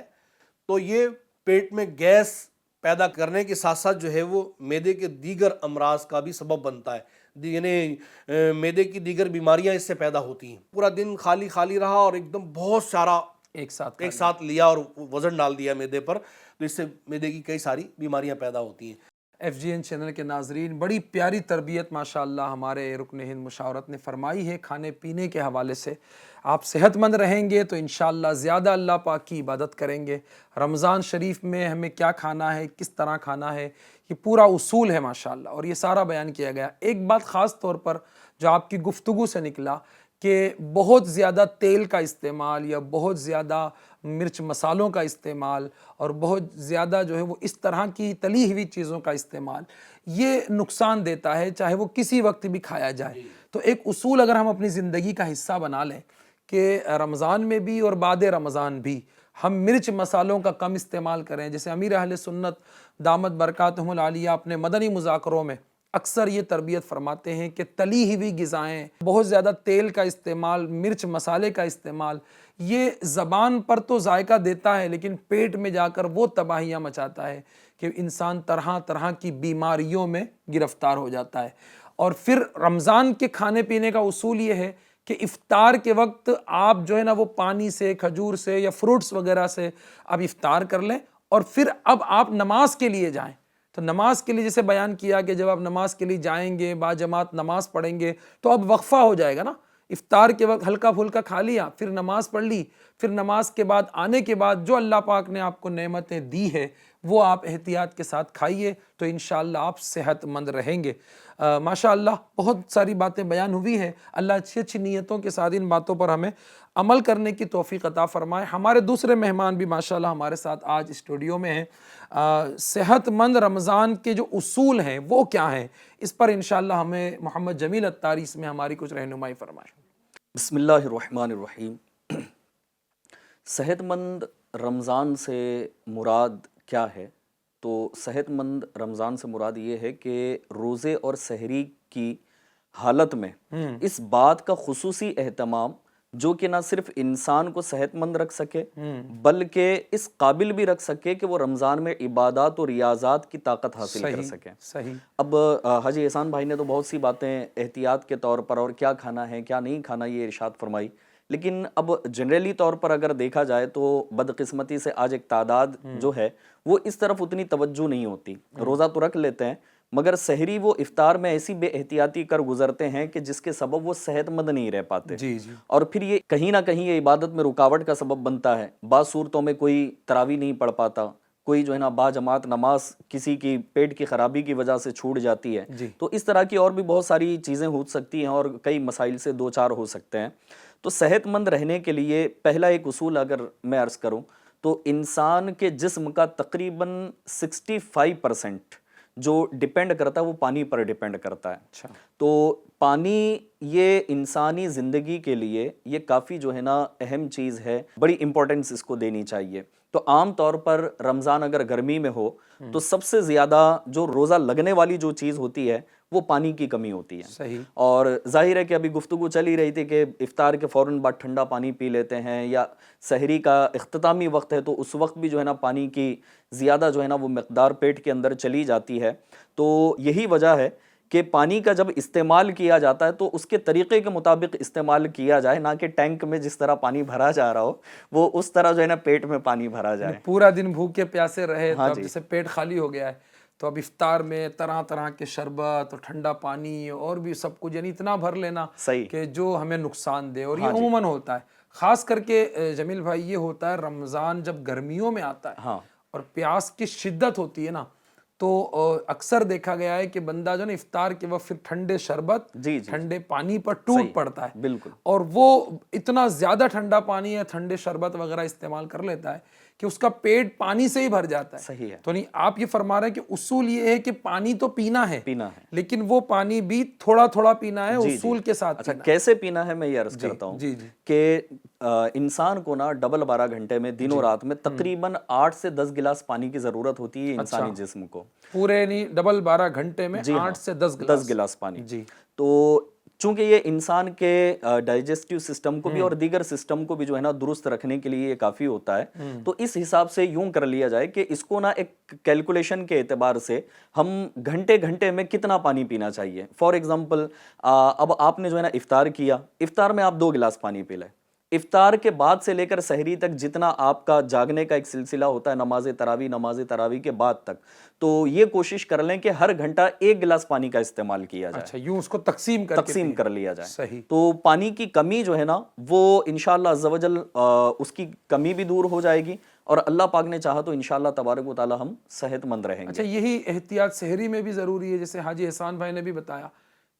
S4: تو یہ پیٹ میں گیس پیدا کرنے کے ساتھ ساتھ جو ہے وہ معدے کے دیگر امراض کا بھی سبب بنتا ہے. یعنی معدے کی دیگر بیماریاں اس سے پیدا ہوتی ہیں. پورا دن خالی رہا اور ایک دم بہت سارا ایک ساتھ لیا اور وزن ڈال دیا معدے پر, تو اس سے معدے کی کئی ساری بیماریاں پیدا ہوتی ہیں.
S2: FGN چینل کے ناظرین, بڑی پیاری تربیت ماشاءاللہ ہمارے رکن ہند مشاورت نے فرمائی ہے کھانے پینے کے حوالے سے. آپ صحت مند رہیں گے تو انشاءاللہ زیادہ اللہ پاک کی عبادت کریں گے. رمضان شریف میں ہمیں کیا کھانا ہے, کس طرح کھانا ہے, یہ پورا اصول ہے ماشاءاللہ, اور یہ سارا بیان کیا گیا. ایک بات خاص طور پر جو آپ کی گفتگو سے نکلا کہ بہت زیادہ تیل کا استعمال یا بہت زیادہ مرچ مسالوں کا استعمال اور بہت زیادہ جو ہے وہ اس طرح کی تلی ہوئی چیزوں کا استعمال یہ نقصان دیتا ہے، چاہے وہ کسی وقت بھی کھایا جائے۔ تو ایک اصول اگر ہم اپنی زندگی کا حصہ بنا لیں کہ رمضان میں بھی اور بعد رمضان بھی ہم مرچ مسالوں کا کم استعمال کریں، جیسے امیر اہل سنت دامت برکاتہم العالیہ اپنے مدنی مذاکروں میں اکثر یہ تربیت فرماتے ہیں کہ تلی ہوئی غذائیں، بہت زیادہ تیل کا استعمال، مرچ مسالے کا استعمال، یہ زبان پر تو ذائقہ دیتا ہے لیکن پیٹ میں جا کر وہ تباہیاں مچاتا ہے کہ انسان طرح طرح کی بیماریوں میں گرفتار ہو جاتا ہے۔ اور پھر رمضان کے کھانے پینے کا اصول یہ ہے کہ افطار کے وقت آپ جو ہے نا وہ پانی سے، کھجور سے یا فروٹس وغیرہ سے آپ افطار کر لیں، اور پھر اب آپ نماز کے لیے جائیں۔ تو نماز کے لیے جیسے بیان کیا کہ جب آپ نماز کے لیے جائیں گے، با جماعت نماز پڑھیں گے تو اب وقفہ ہو جائے گا نا، افطار کے وقت ہلکا پھلکا کھا لیا، پھر نماز پڑھ لی، پھر نماز کے بعد آنے کے بعد جو اللہ پاک نے آپ کو نعمتیں دی ہے وہ آپ احتیاط کے ساتھ کھائیے تو انشاءاللہ آپ صحت مند رہیں گے۔ ماشاءاللہ بہت ساری باتیں بیان ہوئی ہیں، اللہ اچھی اچھی نیتوں کے ساتھ ان باتوں پر ہمیں عمل کرنے کی توفیق عطا فرمائے۔ ہمارے دوسرے مہمان بھی ماشاءاللہ ہمارے ساتھ آج اسٹوڈیو میں ہیں۔ صحت مند رمضان کے جو اصول ہیں وہ کیا ہیں، اس پر انشاءاللہ ہمیں محمد جمیل اتاری اس میں ہماری کچھ رہنمائی فرمائے۔
S5: بسم اللہ الرحمن الرحیم۔ صحت مند رمضان سے مراد کیا ہے؟ تو صحت مند رمضان سے مراد یہ ہے کہ روزے اور سحری کی حالت میں اس بات کا خصوصی اہتمام جو کہ نہ صرف انسان کو صحت مند رکھ سکے بلکہ اس قابل بھی رکھ سکے کہ وہ رمضان میں عبادات اور ریاضات کی طاقت حاصل کر سکے۔
S2: صحیح۔
S5: اب حاجی احسان بھائی نے تو بہت سی باتیں احتیاط کے طور پر اور کیا کھانا ہے کیا نہیں کھانا یہ ارشاد فرمائی، لیکن اب جنرلی طور پر اگر دیکھا جائے تو بدقسمتی سے آج ایک تعداد جو ہے وہ اس طرف اتنی توجہ نہیں ہوتی، روزہ تو رکھ لیتے ہیں مگر سحری وہ افطار میں ایسی بے احتیاطی کر گزرتے ہیں کہ جس کے سبب وہ صحت مند نہیں رہ پاتے، اور پھر یہ کہیں نہ کہیں یہ عبادت میں رکاوٹ کا سبب بنتا ہے۔ بعض صورتوں میں کوئی تراویح نہیں پڑھ پاتا، کوئی جو ہے نا با جماعت نماز کسی کی پیٹ کی خرابی کی وجہ سے چھوٹ جاتی ہے، تو اس طرح کی اور بھی بہت ساری چیزیں ہو سکتی ہیں اور کئی مسائل سے دو چار ہو سکتے ہیں۔ تو صحت مند رہنے کے لیے پہلا ایک اصول اگر میں عرض کروں تو انسان کے جسم کا تقریباً 65% جو ڈیپینڈ کرتا ہے وہ پانی پر ڈیپینڈ کرتا ہے۔ تو پانی یہ انسانی زندگی کے لیے یہ کافی جو ہے نا اہم چیز ہے، بڑی امپورٹنس اس کو دینی چاہیے۔ تو عام طور پر رمضان اگر گرمی میں ہو تو سب سے زیادہ جو روزہ لگنے والی جو چیز ہوتی ہے وہ پانی کی کمی ہوتی ہے۔
S2: صحیح۔
S5: اور ظاہر ہے کہ ابھی گفتگو چل ہی رہی تھی کہ افطار کے فوراً بعد ٹھنڈا پانی پی لیتے ہیں، یا سحری کا اختتامی وقت ہے تو اس وقت بھی جو ہے نا پانی کی زیادہ جو ہے نا وہ مقدار پیٹ کے اندر چلی جاتی ہے۔ تو یہی وجہ ہے کہ پانی کا جب استعمال کیا جاتا ہے تو اس کے طریقے کے مطابق استعمال کیا جائے، نہ کہ ٹینک میں جس طرح پانی بھرا جا رہا ہو وہ اس طرح جو ہے نا پیٹ میں پانی بھرا جائے،
S2: پورا دن بھوکے پیاسے رہے، تو جیسے پیٹ خالی ہو گیا ہے تو اب افطار میں طرح طرح کے شربت اور ٹھنڈا پانی اور بھی سب کچھ یعنی اتنا بھر لینا کہ جو ہمیں نقصان دے، اور یہ عموماً ہوتا ہے، خاص کر کے جمیل بھائی یہ ہوتا ہے رمضان جب گرمیوں میں آتا ہے اور پیاس کی شدت ہوتی ہے نا تو اکثر دیکھا گیا ہے کہ بندہ جو نا افطار کے وقت پھر ٹھنڈے شربت ٹھنڈے پانی پر ٹوٹ پڑتا ہے،
S5: بالکل،
S2: اور وہ اتنا زیادہ ٹھنڈا پانی یا ٹھنڈے شربت وغیرہ استعمال کر لیتا ہے کہ اس کا پیٹ پانی سے ہی بھر جاتا ہے۔
S5: صحیح ہے۔
S2: تو نہیں آپ یہ فرما رہے ہیں کہ اصول یہ ہے کہ پانی تو پینا ہے لیکن وہ پانی بھی تھوڑا تھوڑا پینا ہے، اصول کے ساتھ۔
S5: اچھا کیسے پینا ہے میں یہ عرض کرتا ہوں کہ انسان کو نا ڈبل 12 گھنٹے میں دن و رات میں تقریباً 8 سے 10 گلاس پانی کی ضرورت ہوتی ہے انسانی جسم کو،
S2: پورے نہیں ڈبل 12 گھنٹے میں 8 سے 10
S5: گلاس پانی۔ تو چونکہ یہ انسان کے ڈائجسٹیو سسٹم کو بھی اور دیگر سسٹم کو بھی جو ہے نا درست رکھنے کے لیے یہ کافی ہوتا ہے، تو اس حساب سے یوں کر لیا جائے کہ اس کو نا ایک کیلکولیشن کے اعتبار سے ہم گھنٹے گھنٹے میں کتنا پانی پینا چاہیے۔ فار ایگزامپل اب آپ نے جو ہے نا افطار کیا، افطار میں آپ 2 گلاس پانی پی لیں، افطار کے بعد سے لے کر سحری تک جتنا آپ کا جاگنے کا ایک سلسلہ ہوتا ہے نماز تراویح کے بعد تک، تو یہ کوشش کر لیں کہ ہر گھنٹہ 1 گلاس پانی کا استعمال کیا جائے۔
S2: اچھا یوں اس کو تقسیم
S5: کر لیا جائے۔
S2: صحیح۔
S5: تو پانی کی کمی جو ہے نا وہ انشاءاللہ عز و جل اس کی کمی بھی دور ہو جائے گی، اور اللہ پاک نے چاہا تو انشاءاللہ تبارک و تعالی ہم صحت مند رہیں گے۔
S2: اچھا یہی احتیاط سحری میں بھی ضروری ہے، جیسے حاجی احسان بھائی نے بھی بتایا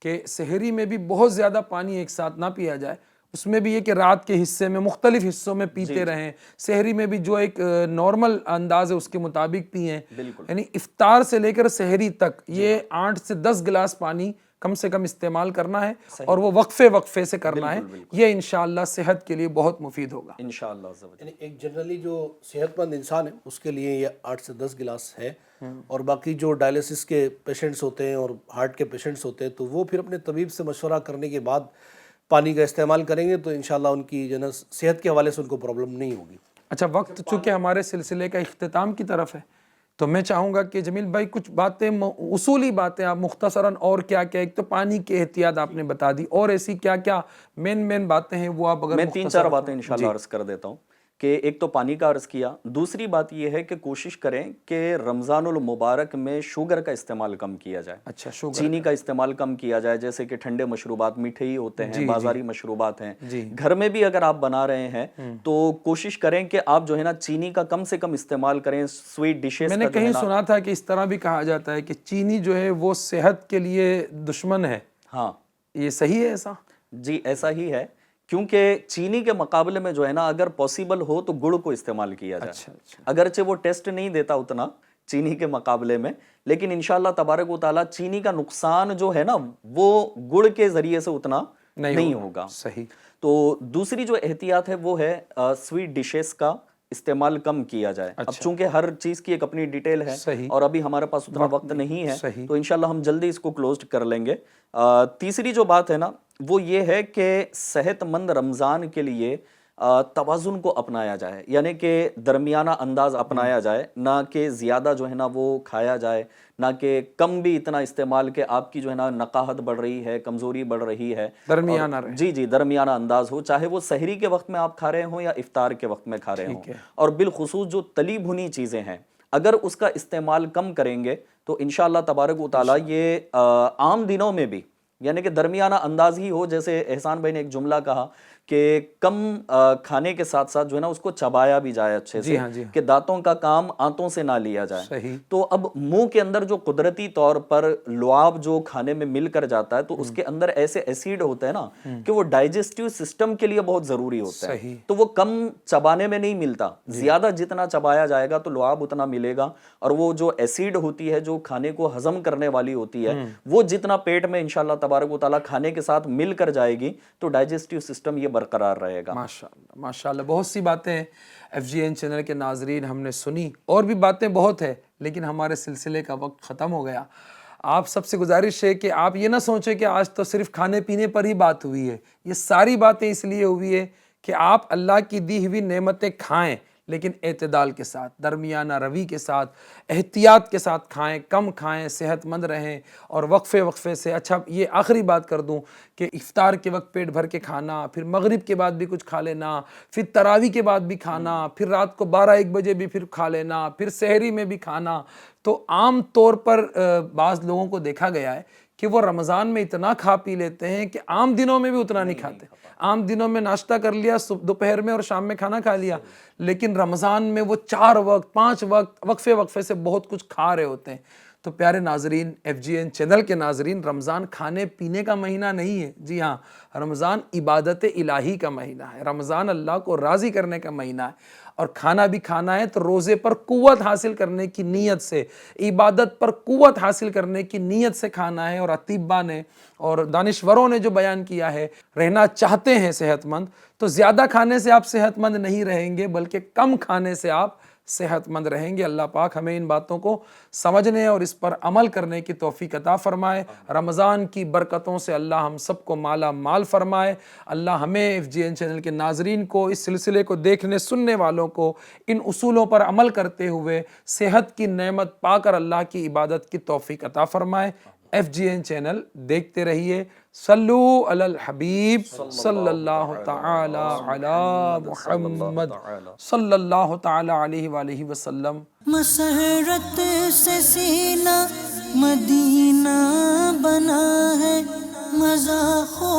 S2: کہ سحری میں بھی بہت زیادہ پانی ایک ساتھ نہ پیا جائے، اس میں بھی یہ کہ رات کے حصے میں مختلف حصوں میں پیتے رہیں، سحری میں بھی جو ایک نارمل انداز ہے اس کے مطابق پئیں، یعنی افطار سے لے کر سحری تک یہ 8 سے 10 گلاس پانی کم سے کم استعمال کرنا ہے، اور وہ وقفے سے کرنا ہے، یہ انشاءاللہ صحت کے لیے بہت مفید ہوگا
S5: انشاءاللہ۔
S4: یعنی ایک جنرلی جو صحت مند انسان ہے اس کے لیے یہ 8 سے 10 گلاس ہے، اور باقی جو ڈائلیسس کے پیشنٹس ہوتے ہیں اور ہارٹ کے پیشنٹس ہوتے ہیں تو وہ پھر اپنے طبیب سے مشورہ کرنے کے بعد پانی کا استعمال کریں گے تو انشاءاللہ ان کی جو ہے نا صحت کے حوالے سے ان کو پرابلم نہیں ہوگی۔
S2: اچھا، وقت چونکہ ہمارے سلسلے کا اختتام کی طرف ہے تو میں چاہوں گا کہ جمیل بھائی کچھ باتیں، اصولی باتیں آپ مختصراً، اور کیا کیا، ایک تو پانی کی احتیاط آپ نے بتا دی، اور ایسی کیا کیا مین باتیں ہیں وہ آپ اگر
S5: میں 3-4 باتیں انشاءاللہ عرض کر دیتا ہوں کہ ایک تو پانی کا عرض کیا، دوسری بات یہ ہے کہ کوشش کریں کہ رمضان المبارک میں شوگر کا استعمال کم کیا جائے،
S2: اچھا شوگر،
S5: چینی کا استعمال کم کیا جائے، جیسے کہ ٹھنڈے مشروبات، میٹھے ہی ہوتے ہیں، بازاری مشروبات ہیں، گھر میں بھی اگر آپ بنا رہے ہیں تو کوشش کریں کہ آپ جو ہے نا چینی کا کم سے کم استعمال کریں، سویٹ ڈشز۔
S2: میں نے کہیں سنا تھا کہ اس طرح بھی کہا جاتا ہے کہ چینی جو ہے وہ صحت کے لیے دشمن ہے،
S5: ہاں
S2: یہ صحیح ہے ایسا؟
S5: جی ایسا ہی ہے، کیونکہ چینی کے مقابلے میں جو ہے نا اگر پاسبل ہو تو گڑ کو استعمال کیا جائے، اگرچہ وہ ٹیسٹ نہیں دیتا اتنا چینی کے مقابلے میں، لیکن انشاءاللہ تبارک و تعالیٰ چینی کا نقصان جو ہے نا وہ گڑ کے ذریعے سے اتنا نہیں ہوگا۔
S2: صحیح۔
S5: تو دوسری جو احتیاط ہے وہ ہے سویٹ ڈشز کا استعمال کم کیا جائے۔ اب چونکہ ہر چیز کی ایک اپنی ڈیٹیل ہے اور ابھی ہمارے پاس اتنا وقت نہیں ہے تو انشاءاللہ ہم جلدی اس کو کلوزڈ کر لیں گے۔ تیسری جو بات ہے نا وہ یہ ہے کہ صحت مند رمضان کے لیے توازن کو اپنایا جائے، یعنی کہ درمیانہ انداز اپنایا جائے، نہ کہ زیادہ جو ہے نا وہ کھایا جائے، نہ کہ کم بھی اتنا استعمال کہ آپ کی جو ہے نا نقاہت بڑھ رہی ہے، کمزوری بڑھ رہی ہے،
S2: درمیانہ رہے۔
S5: جی درمیانہ انداز ہو، چاہے وہ سحری کے وقت میں آپ کھا رہے ہوں یا افطار کے وقت میں کھا رہے ہوں، اور بالخصوص جو تلی بھنی چیزیں ہیں اگر اس کا استعمال کم کریں گے تو انشاءاللہ تبارک و تعالیٰ یہ عام دنوں میں بھی یعنی کہ درمیانہ انداز ہی ہو، جیسے احسان بھائی نے ایک جملہ کہا کہ کم کھانے کے ساتھ ساتھ جو ہے نا اس کو چبایا بھی جائے اچھے سے، کہ دانتوں کا کام آنتوں سے نہ لیا جائے۔ تو اب منہ کے اندر جو قدرتی طور پر لعاب جو کھانے میں مل کر جاتا ہے تو اس کے اندر ایسے ایسیڈ ہوتے ہیں نا کہ وہ ڈائجسٹیو سسٹم کے لیے بہت ضروری ہوتا ہے، تو وہ کم چبانے میں نہیں ملتا، زیادہ جتنا چبایا جائے گا تو لعاب اتنا ملے گا، اور وہ جو ایسیڈ ہوتی ہے جو کھانے کو ہضم کرنے والی ہوتی ہے وہ جتنا پیٹ میں انشاءاللہ تبارک و تعالیٰ کھانے کے ساتھ مل کر جائے گی تو ڈائجسٹیو سسٹم یہ برقرار رہے گا۔
S2: ماشاءاللہ ماشاءاللہ، بہت سی باتیں FGN چینل کے ناظرین ہم نے سنی، اور بھی باتیں بہت ہیں لیکن ہمارے سلسلے کا وقت ختم ہو گیا۔ آپ سب سے گزارش ہے کہ آپ یہ نہ سوچیں کہ آج تو صرف کھانے پینے پر ہی بات ہوئی ہے، یہ ساری باتیں اس لیے ہوئی ہے کہ آپ اللہ کی دی ہوئی نعمتیں کھائیں لیکن اعتدال کے ساتھ، درمیانہ روی کے ساتھ، احتیاط کے ساتھ کھائیں، کم کھائیں، صحت مند رہیں، اور وقفے سے۔ اچھا یہ آخری بات کر دوں کہ افطار کے وقت پیٹ بھر کے کھانا، پھر مغرب کے بعد بھی کچھ کھا لینا، پھر تراویح کے بعد بھی کھانا، پھر رات کو 12-1 بجے بھی پھر کھا لینا، پھر سحری میں بھی کھانا، تو عام طور پر بعض لوگوں کو دیکھا گیا ہے کہ وہ رمضان میں اتنا کھا پی لیتے ہیں کہ عام دنوں میں بھی اتنا نہیں کھاتے۔ عام دنوں میں ناشتہ کر لیا، دوپہر میں اور شام میں کھانا کھا لیا، لیکن رمضان میں وہ 4 وقت 5 وقت وقفے سے بہت کچھ کھا رہے ہوتے ہیں۔ تو پیارے ناظرین، FGN چینل کے ناظرین، رمضان کھانے پینے کا مہینہ نہیں ہے، جی ہاں، رمضان عبادت الہی کا مہینہ ہے، رمضان اللہ کو راضی کرنے کا مہینہ ہے، اور کھانا بھی کھانا ہے تو روزے پر قوت حاصل کرنے کی نیت سے، عبادت پر قوت حاصل کرنے کی نیت سے کھانا ہے۔ اور اطباء نے اور دانشوروں نے جو بیان کیا ہے، رہنا چاہتے ہیں صحت مند تو زیادہ کھانے سے آپ صحت مند نہیں رہیں گے بلکہ کم کھانے سے آپ صحت مند رہیں گے۔ اللہ پاک ہمیں ان باتوں کو سمجھنے اور اس پر عمل کرنے کی توفیق عطا فرمائے۔ رمضان کی برکتوں سے اللہ ہم سب کو مالا مال فرمائے۔ اللہ ہمیں FGN چینل کے ناظرین کو، اس سلسلے کو دیکھنے سننے والوں کو ان اصولوں پر عمل کرتے ہوئے صحت کی نعمت پا کر اللہ کی عبادت کی توفیق عطا فرمائے۔ FGN چینل دیکھتے رہیے۔ صلو علی الحبیب صلی اللہ تعالی علی محمد صلی اللہ تعالی علیہ وآلہ وسلم۔
S1: مسرت سے سینہ مدینہ بنا ہے، مزہ خو